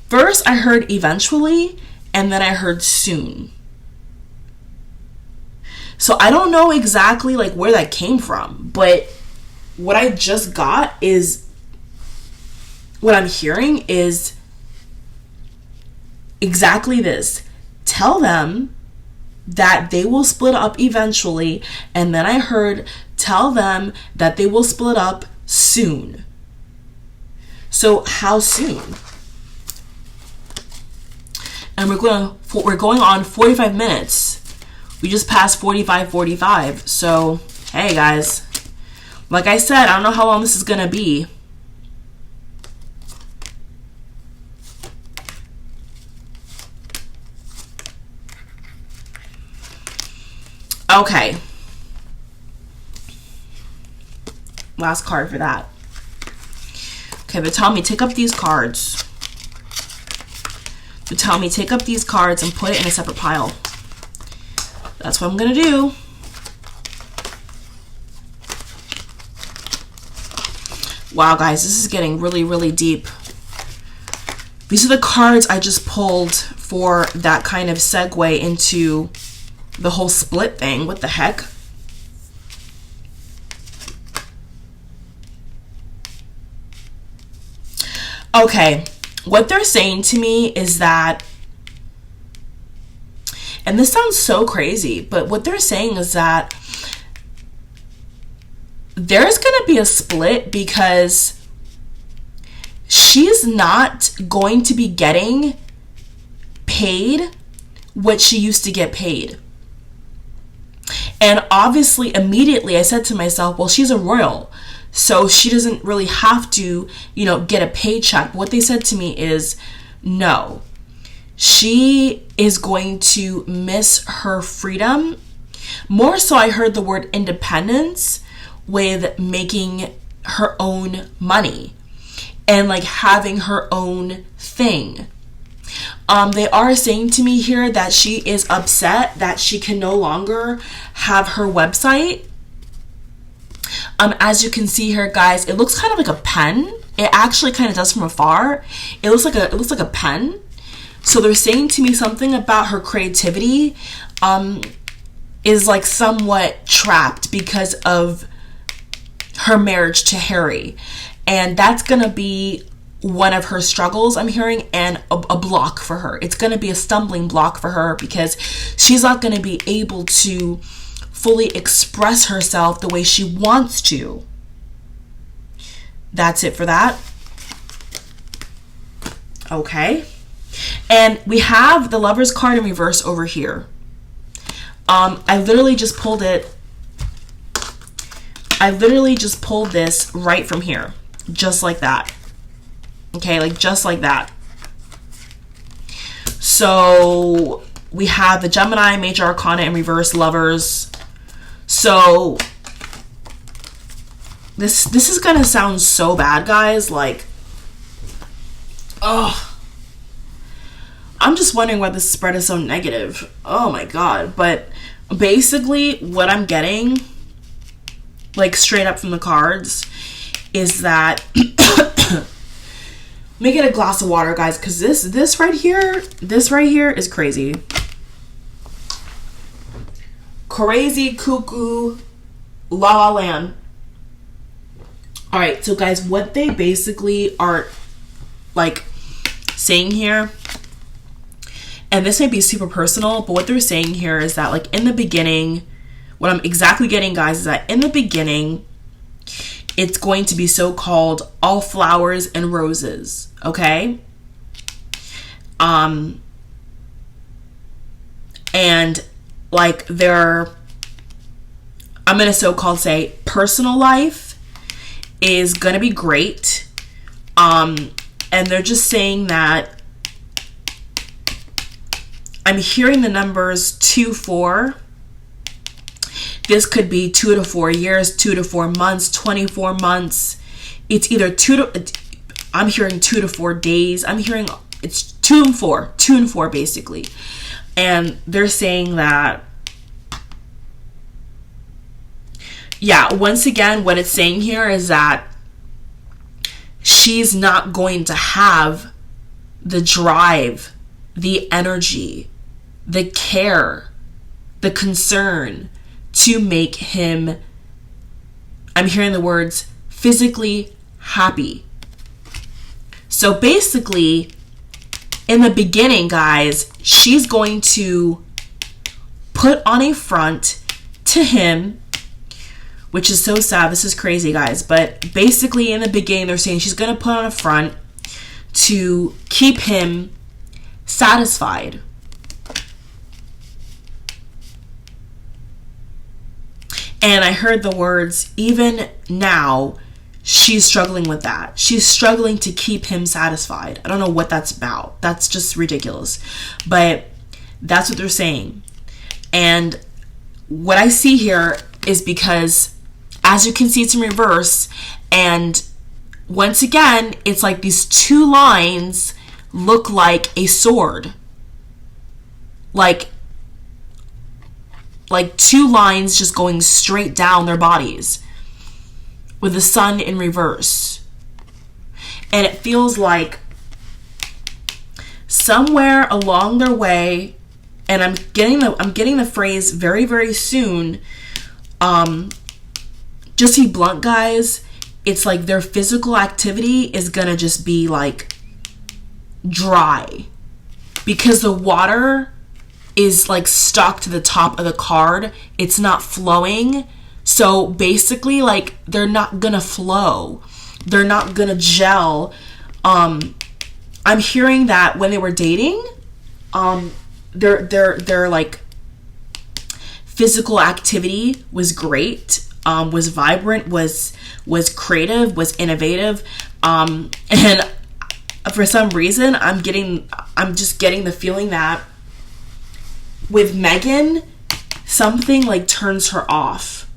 First, I heard eventually, and then I heard soon. So I don't know exactly like where that came from, but what I just got is, what I'm hearing is exactly this. Tell them that they will split up eventually, and then I heard, tell them that they will split up soon. So how soon? And we're going on 45 minutes. We just passed 45. So, hey guys, like I said, I don't know how long this is gonna be. Okay. Last card for that. Okay, but tell me, take up these cards. So tell me, take up these cards and put it in a separate pile. That's what I'm gonna do. Wow, guys, this is getting really, really deep. These are the cards I just pulled for that kind of segue into the whole split thing. What the heck? Okay, what they're saying to me is that, and this sounds so crazy, but what they're saying is that there's going to be a split because she's not going to be getting paid what she used to get paid. And obviously, immediately I said to myself, well, she's a royal, so she doesn't really have to, get a paycheck. But what they said to me is, no, she is going to miss her freedom. More so, I heard the word independence with making her own money and like having her own thing. They are saying to me here that she is upset that she can no longer have her website. As you can see here, guys, it looks kind of like a pen. It actually kind of does from afar. It looks like a pen. So they're saying to me something about her creativity is like somewhat trapped because of her marriage to Harry. And that's going to be one of her struggles, I'm hearing, and a block for her. It's going to be a stumbling block for her because she's not going to be able to fully express herself the way she wants to. That's it for that. Okay. And we have the Lover's card in reverse over here. I literally just pulled it. I literally just pulled this right from here. Just like that. Okay, like just like that. So we have the Gemini, Major Arcana in reverse, Lovers. So this is gonna sound so bad, guys. Like, oh, I'm just wondering why this spread is so negative. Oh my god. But basically what I'm getting, like straight up from the cards, is that let me get a glass of water, guys, because this right here is crazy. Crazy, cuckoo, la la land. All right, so guys, what they basically are like saying here, and this may be super personal, but what they're saying here is that, like, in the beginning, what I'm exactly getting, guys, is that in the beginning, it's going to be so-called all flowers and roses, okay? And like I'm gonna so-called say personal life is gonna be great. And they're just saying that I'm hearing the numbers 2, 4. This could be 2 to 4 years, 2 to 4 months, 24 months. It's either I'm hearing 2 to 4 days. I'm hearing it's 2 and 4 basically. And they're saying that, yeah, once again, what it's saying here is that she's not going to have the drive, the energy, the care, the concern to make him, I'm hearing the words, physically happy. So basically, in the beginning, guys, she's going to put on a front to him, which is so sad. This is crazy, guys. But basically, in the beginning, they're saying she's going to put on a front to keep him satisfied. And I heard the words, even now, she's struggling with that. She's struggling to keep him satisfied. I don't know what that's about. That's just ridiculous. But that's what they're saying. And what I see here is because, as you can see, it's in reverse. And once again, it's like these two lines look like a sword. Like two lines just going straight down their bodies with the sun in reverse. And it feels like somewhere along their way, and I'm getting the phrase very, very soon, just be blunt, guys, it's like their physical activity is gonna just be like dry because the water is like stuck to the top of the card. It's not flowing. So basically, like, they're not gonna flow. They're not gonna gel. I'm hearing that when they were dating, their like physical activity was great, was vibrant, was creative, was innovative, and for some reason, I'm just getting the feeling that with Meghan, something like turns her off.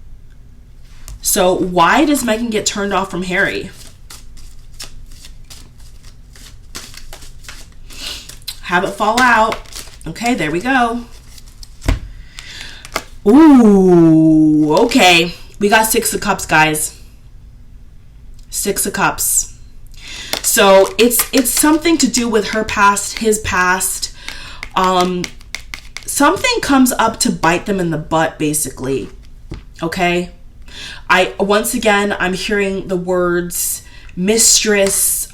So why does Meghan get turned off from Harry? Have it fall out. Okay, there we go. Ooh, okay. We got 6 of Cups, guys. 6 of Cups. So it's something to do with her past, his past. Something comes up to bite them in the butt, basically. Okay? Once again, I'm hearing the words mistress,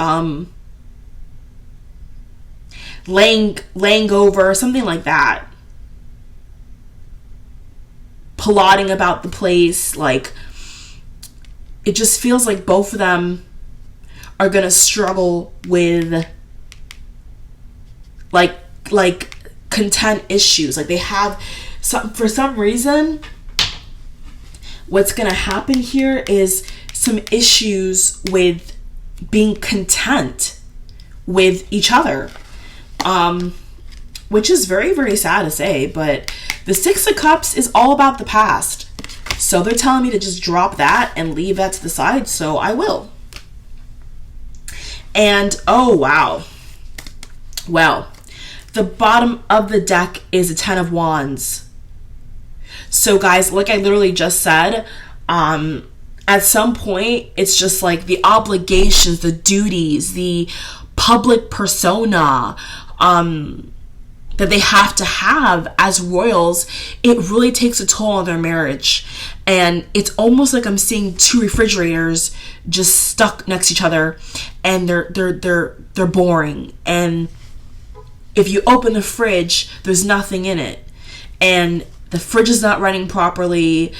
laying over, something like that. Plotting about the place. Like, it just feels like both of them are gonna struggle with like content issues. Like, they have for some reason, what's gonna happen here is some issues with being content with each other, which is very, very sad to say, but the 6 of Cups is all about the past. So they're telling me to just drop that and leave that to the side, so I will. And, oh, wow. Well, the bottom of the deck is a 10 of Wands. So, guys, like I literally just said, at some point, it's just like the obligations, the duties, the public persona, that they have to have as royals. It really takes a toll on their marriage. And it's almost like I'm seeing 2 refrigerators just stuck next to each other, and they're boring. And if you open the fridge, there's nothing in it, and the fridge is not running properly.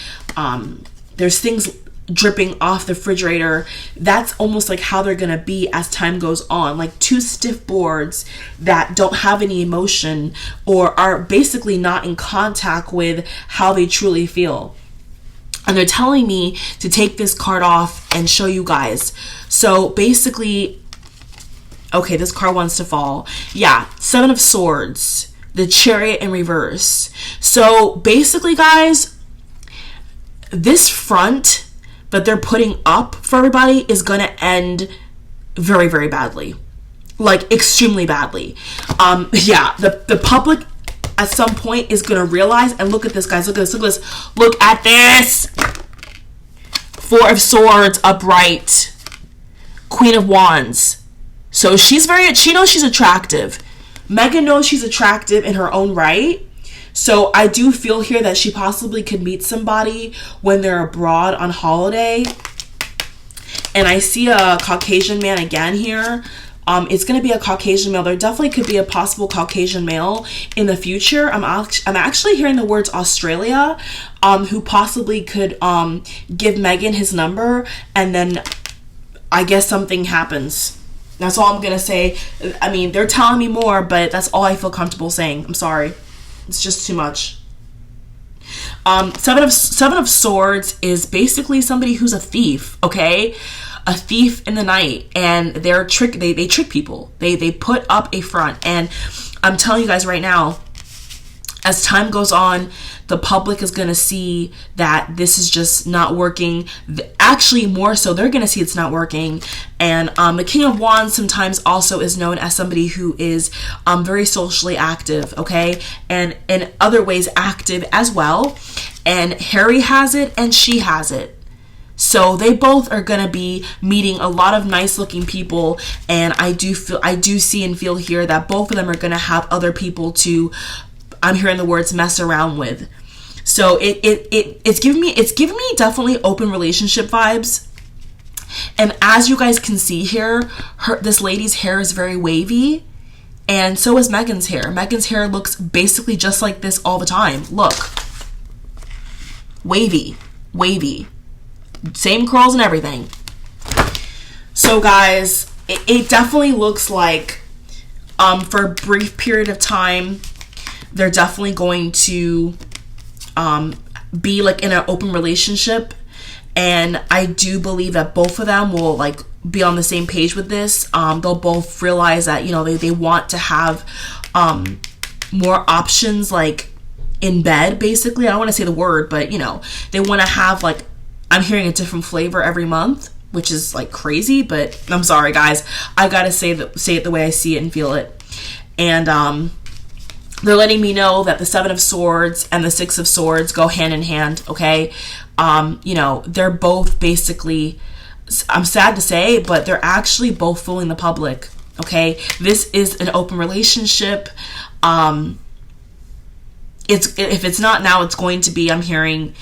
There's things dripping off the refrigerator. That's almost like how they're gonna be as time goes on, like 2 stiff boards that don't have any emotion or are basically not in contact with how they truly feel. And they're telling me to take this card off and show you guys. So basically, Okay, this card wants to fall. Yeah, Seven of Swords, the Chariot in reverse. So basically, guys, this front that they're putting up for everybody is going to end very, very badly. Like, extremely badly. Yeah, the public at some point is going to realize, and look at this, guys, look at this, look at this, look at this. Four of Swords upright, Queen of Wands. So she knows she's attractive. Meghan knows she's attractive in her own right. So I do feel here that she possibly could meet somebody when they're abroad on holiday. And I see a Caucasian man again here. It's going to be a Caucasian male. There definitely could be a possible Caucasian male in the future. I'm actually hearing the words Australia, who possibly could give Meghan his number, and then I guess something happens. That's all I'm going to say. I mean, they're telling me more, but that's all I feel comfortable saying. I'm sorry. It's just too much. Seven of Swords is basically somebody who's a thief, okay? A thief in the night, and they trick people. They put up a front, and I'm telling you guys right now, as time goes on, the public is going to see that this is just not working. Actually, more so, they're going to see it's not working. And the King of Wands sometimes also is known as somebody who is very socially active, okay? And in other ways active as well. And Harry has it and she has it. So they both are going to be meeting a lot of nice looking people, and I do see and feel here that both of them are going to have other people to, I'm hearing the words, mess around with. So it's giving me definitely open relationship vibes. And as you guys can see here, this lady's hair is very wavy, and so is Meghan's hair. Meghan's hair looks basically just like this all the time. Look. Wavy. Same curls and everything. So guys, it definitely looks like for a brief period of time, they're definitely going to be like in an open relationship. And I do believe that both of them will like be on the same page with this. They'll both realize that, you know, they want to have more options, like in bed, basically. I don't want to say the word, but you know, they want to have, like, I'm hearing a different flavor every month, which is like crazy, but I'm sorry guys, I gotta say it the way I see it and feel it. And they're letting me know that the Seven of Swords and the Six of Swords go hand in hand, okay? You know, they're both basically, I'm sad to say, but they're actually both fooling the public, okay? This is an open relationship. If it's not now, it's going to be, I'm hearing.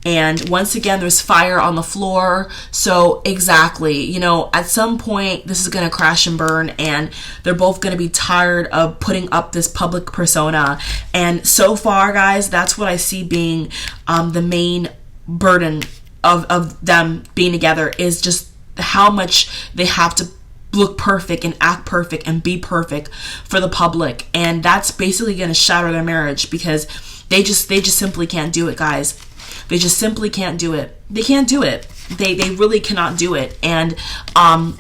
And once again, there's fire on the floor. So exactly, you know, at some point this is going to crash and burn, and they're both going to be tired of putting up this public persona. And so far, guys, that's what I see being the main burden of them being together, is just how much they have to look perfect and act perfect and be perfect for the public. And that's basically going to shatter their marriage, because they just simply can't do it, guys. They just simply can't do it. They can't do it. They really cannot do it. And I'm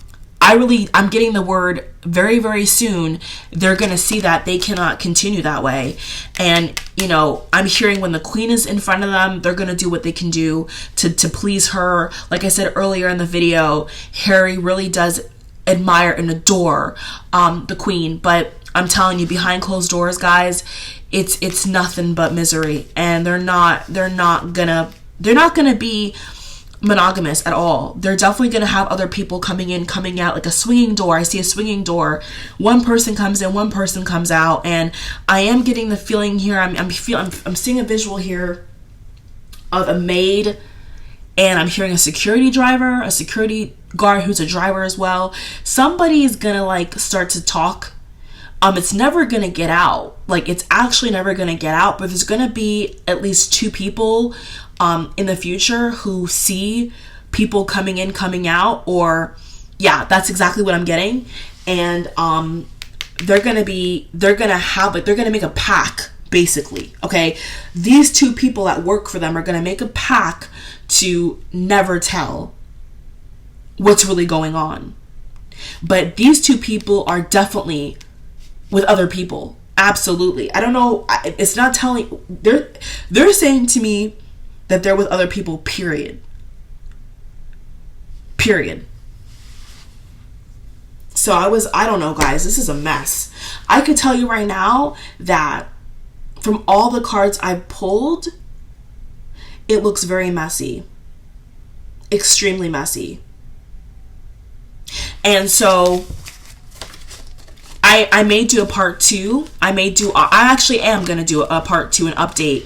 getting the word very, very soon, they're going to see that they cannot continue that way. And, you know, I'm hearing when the Queen is in front of them, they're going to do what they can do to please her. Like I said earlier in the video, Harry really does admire and adore the Queen. But I'm telling you, behind closed doors, guys, it's nothing but misery, and they're not gonna be monogamous at all. They're definitely gonna have other people coming in, coming out, like a swinging door. I see a swinging door. One person comes in, one person comes out, and I am getting the feeling here. I'm seeing a visual here of a maid, and I'm hearing a security driver, a security guard who's a driver as well. Somebody is gonna like start to talk. It's never going to get out. Like, it's actually never going to get out, but there's going to be at least two people in the future who see people coming in, coming out, or yeah, that's exactly what I'm getting. And they're going to make a pact, basically, okay? These two people that work for them are going to make a pact to never tell what's really going on. But these two people are definitely with other people. Absolutely. I don't know. It's not telling. They're saying to me that they're with other people, period. Period. So I don't know, guys. This is a mess. I could tell you right now that from all the cards I've pulled, it looks very messy. Extremely messy. And so I may do a part 2. I actually am going to do a part 2, an update.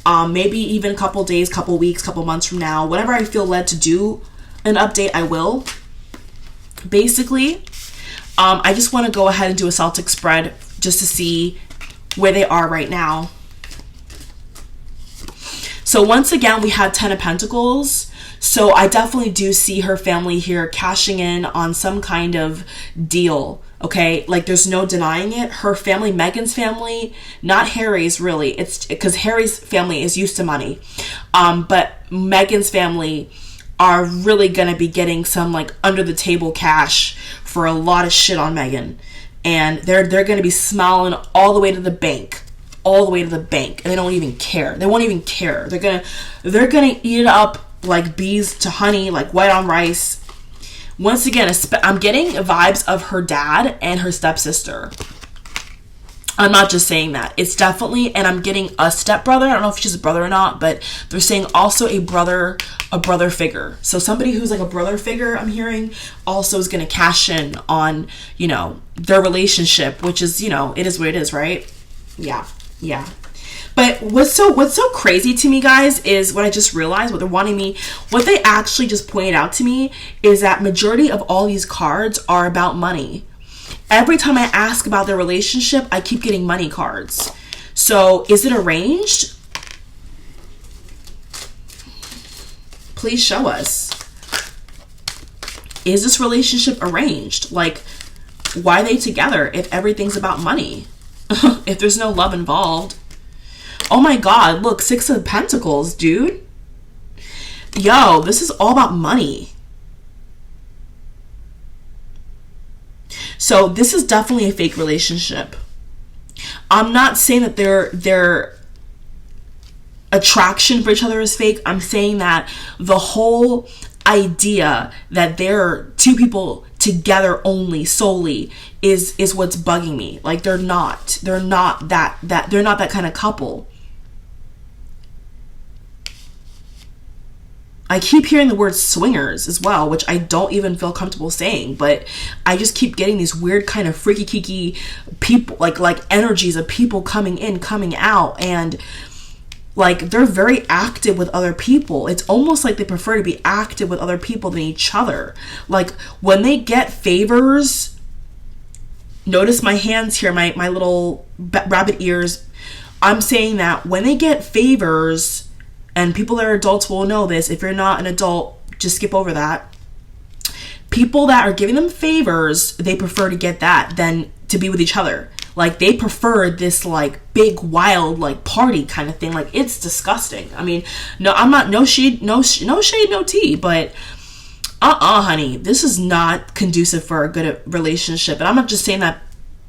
Maybe even a couple days, couple weeks, couple months from now. Whenever I feel led to do an update, I will. Basically, I just want to go ahead and do a Celtic spread just to see where they are right now. So once again, we had 10 of Pentacles. So I definitely do see her family here cashing in on some kind of deal. Okay, like there's no denying it. Her family, Meghan's family, not Harry's really. It's because Harry's family is used to money. But Meghan's family are really going to be getting some like under the table cash for a lot of shit on Meghan. And they're going to be smiling all the way to the bank. All the way to the bank. And they don't even care. They won't even care. They're going to eat it up like bees to honey, like white on rice. Once again, I'm getting vibes of her dad and her stepsister. I'm not just saying that. It's definitely, and I'm getting a stepbrother. I don't know if she's a brother or not, but they're saying also a brother figure. So somebody who's like a brother figure, I'm hearing, also is going to cash in on, their relationship, which is, it is what it is, right? Yeah. But what's so crazy to me, guys, is what I just realized, what they actually just pointed out to me is that majority of all these cards are about money. Every time I ask about their relationship, I keep getting money cards. So is it arranged? Please show us. Is this relationship arranged? Like, why are they together if everything's about money? If there's no love involved. Oh my God, look, 6 of Pentacles, dude. Yo, this is all about money. So this is definitely a fake relationship. I'm not saying that their attraction for each other is fake. I'm saying that the whole idea that they're two people together only solely is what's bugging me. Like they're not that kind of couple. I keep hearing the word swingers as well, which I don't even feel comfortable saying, but I just keep getting these weird kind of freaky kiki people, like energies of people coming in, coming out, and like they're very active with other people. It's almost like they prefer to be active with other people than each other. Like when they get favors, notice my hands here, my little rabbit ears. I'm saying that when they get favors, and people that are adults will know this. If you're not an adult, just skip over that. People that are giving them favors, they prefer to get that than to be with each other. Like they prefer this like big wild like party kind of thing. Like it's disgusting. I mean, no, I'm not no shade, no tea, but honey, this is not conducive for a good relationship. And I'm not just saying that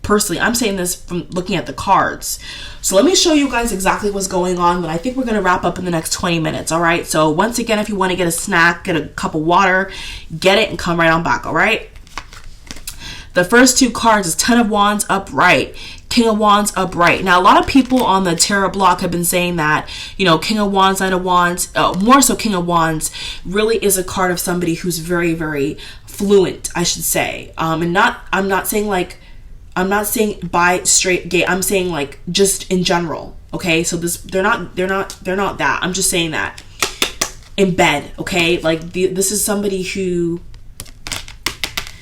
personally. I'm saying this from looking at the cards. So let me show you guys exactly what's going on, but I think we're going to wrap up in the next 20 minutes, all right? So once again, if you want to get a snack, get a cup of water, get it and come right on back, all right? The first two cards is 10 of Wands upright, King of Wands upright. Now, a lot of people on the tarot block have been saying that, King of Wands, Knight of Wands, more so King of Wands, really is a card of somebody who's very, very fluent, I should say. I'm not saying bi, straight, gay. I'm saying like just in general. Okay, so they're not that. I'm just saying that in bed. Okay, like this is somebody who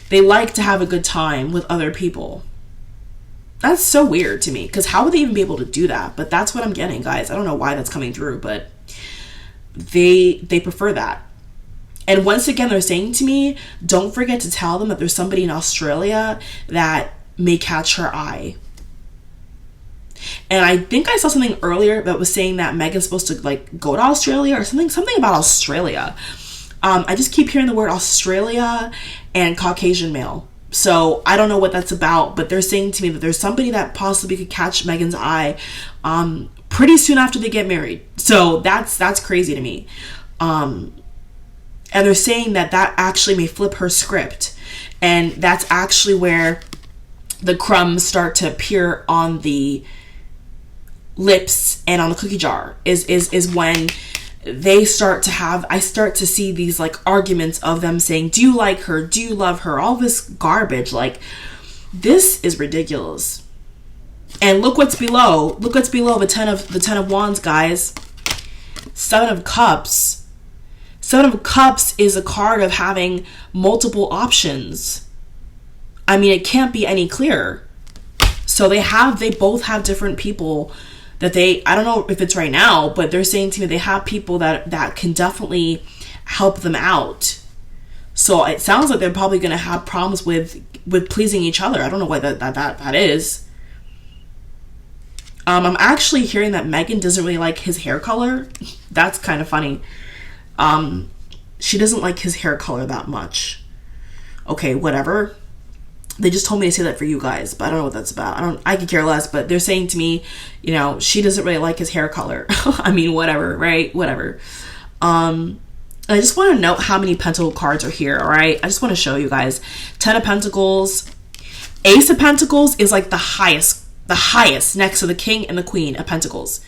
they like to have a good time with other people. That's so weird to me because how would they even be able to do that? But that's what I'm getting, guys. I don't know why that's coming through, but they prefer that. And once again, they're saying to me, don't forget to tell them that there's somebody in Australia that may catch her eye. And I think I saw something earlier that was saying that Meghan's supposed to like go to Australia or something about Australia. I just keep hearing the word Australia and Caucasian male. So I don't know what that's about, but they're saying to me that there's somebody that possibly could catch Meghan's eye pretty soon after they get married. So that's crazy to me. And they're saying that actually may flip her script, and that's actually where the crumbs start to appear on the lips and on the cookie jar is when I start to see these like arguments of them saying, do you like her? Do you love her? All this garbage. Like, this is ridiculous. And look what's below. Look what's below the 10 of wands, guys. 7 of cups. 7 of cups is a card of having multiple options. I mean, it can't be any clearer. So they both have different people that I don't know if it's right now, but they're saying to me they have people that can definitely help them out. So it sounds like they're probably going to have problems with pleasing each other. I don't know why that is. I'm actually hearing that Meghan doesn't really like his hair color. That's kind of funny. She doesn't like his hair color that much. Okay, whatever. They just told me to say that for you guys, but I don't know what that's about. I could care less, but they're saying to me, she doesn't really like his hair color. I mean, whatever, right? Whatever. I just want to note how many pentacle cards are here, all right? I just want to show you guys. 10 of Pentacles. Ace of Pentacles is like the highest next to the King and the Queen of Pentacles.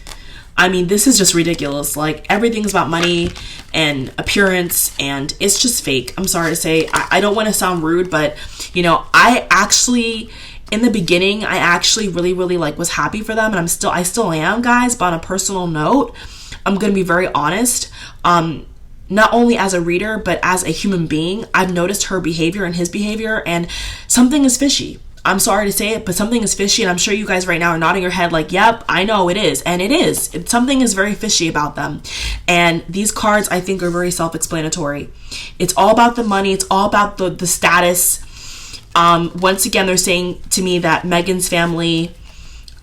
I mean, this is just ridiculous. Like, everything's about money and appearance, and it's just fake. I'm sorry to say. I don't want to sound rude, but, I actually, in the beginning, I actually really, really, was happy for them, and I still am, guys, but on a personal note, I'm going to be very honest. Not only as a reader, but as a human being, I've noticed her behavior and his behavior, and something is fishy. I'm sorry to say it, but something is fishy, and I'm sure you guys right now are nodding your head like, yep, I know it is. And it is. Something is very fishy about them. And these cards, I think, are very self-explanatory. It's all about the money. It's all about the status. Once again, they're saying to me that Meghan's family,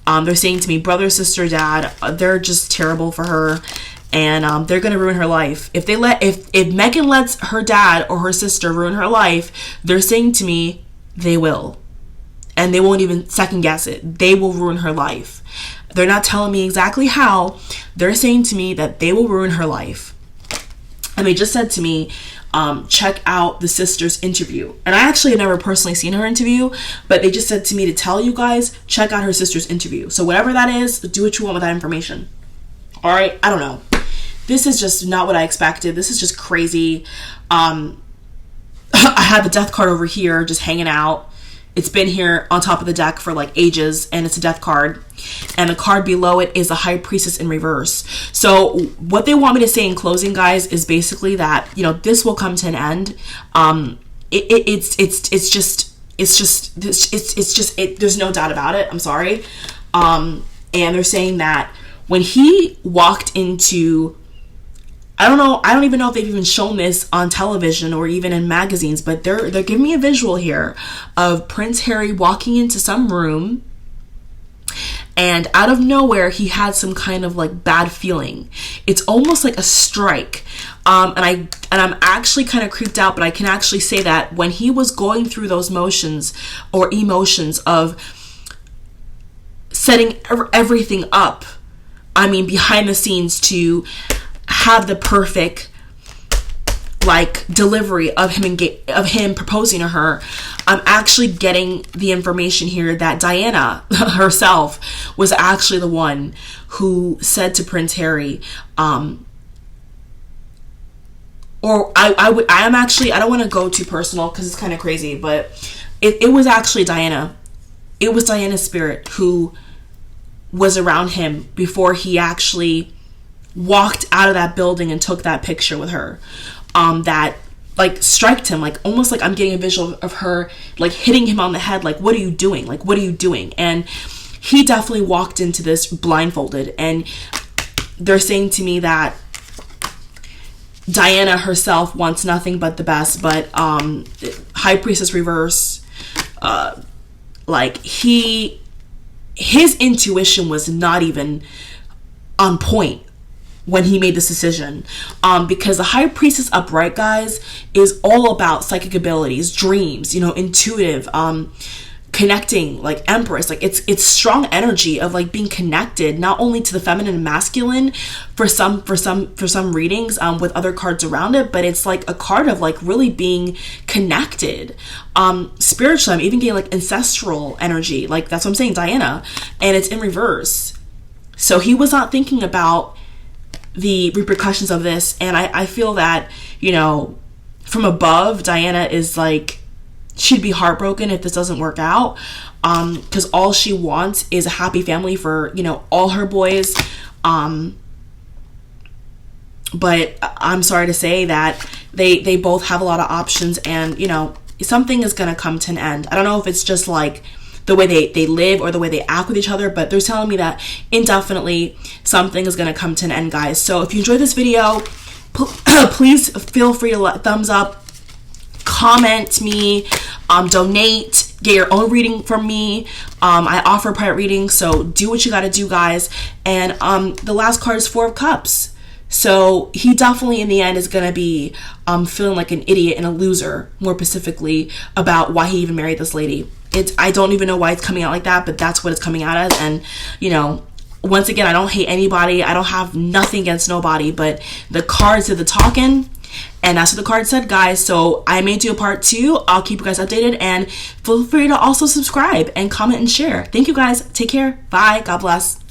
they're saying to me, brother, sister, dad, they're just terrible for her. And they're going to ruin her life. If Meghan lets her dad or her sister ruin her life, they're saying to me, they will. And they won't even second guess it. They will ruin her life. They're not telling me exactly how. They're saying to me that they will ruin her life. And they just said to me, check out the sister's interview. And I actually had never personally seen her interview, but they just said to me to tell you guys, check out her sister's interview. So whatever that is, do what you want with that information. All right? I don't know. This is just not what I expected. This is just crazy. I had the death card over here just hanging out. It's been here on top of the deck for ages, and it's a death card. And the card below it is the High Priestess in reverse. So what they want me to say in closing, guys, is basically that, this will come to an end. There's no doubt about it. I'm sorry. And they're saying that when he walked into, I don't even know if they've even shown this on television or even in magazines, but they're giving me a visual here of Prince Harry walking into some room, and out of nowhere he had some kind of bad feeling. It's almost like a strike. And I'm actually kind of creeped out, but I can actually say that when he was going through those motions or emotions of setting everything up, I mean, behind the scenes to have the perfect delivery of him proposing to her, I'm actually getting the information here that Diana herself was actually the one who said to Prince Harry, I don't want to go too personal because it's kind of crazy, but it was actually Diana. It was Diana's spirit who was around him before he actually walked out of that building and took that picture with her, that striked him, almost like I'm getting a visual of her hitting him on the head, what are you doing, what are you doing? And he definitely walked into this blindfolded. And they're saying to me that Diana herself wants nothing but the best, but High Priestess reverse, his intuition was not even on point. when he made this decision, because the High Priestess upright, guys, is all about psychic abilities, dreams, intuitive, connecting, like Empress, like it's strong energy of like being connected not only to the feminine and masculine for some readings with other cards around it, but it's like a card of like really being connected spiritually. I'm even getting like ancestral energy, like that's what I'm saying, Diana, and it's in reverse. So he was not thinking about the repercussions of this, and I feel that, from above, Diana is like, she'd be heartbroken if this doesn't work out, because all she wants is a happy family for, all her boys. But I'm sorry to say that they both have a lot of options, and, something is going to come to an end. I don't know if it's just like the way they live or the way they act with each other, but they're telling me that indefinitely something is going to come to an end, guys. So if you enjoyed this video, please feel free to thumbs up, comment me, donate, get your own reading from me. I offer private readings, so do what you got to do, guys. And the last card is Four of Cups. So he definitely in the end is going to be feeling like an idiot and a loser, more specifically, about why he even married this lady. I don't even know why it's coming out like that, but that's what it's coming out as. And, once again, I don't hate anybody. I don't have nothing against nobody, but the cards did the talking, and that's what the card said, guys. So I may do a part 2. I'll keep you guys updated, and feel free to also subscribe and comment and share. Thank you, guys. Take care. Bye. God bless.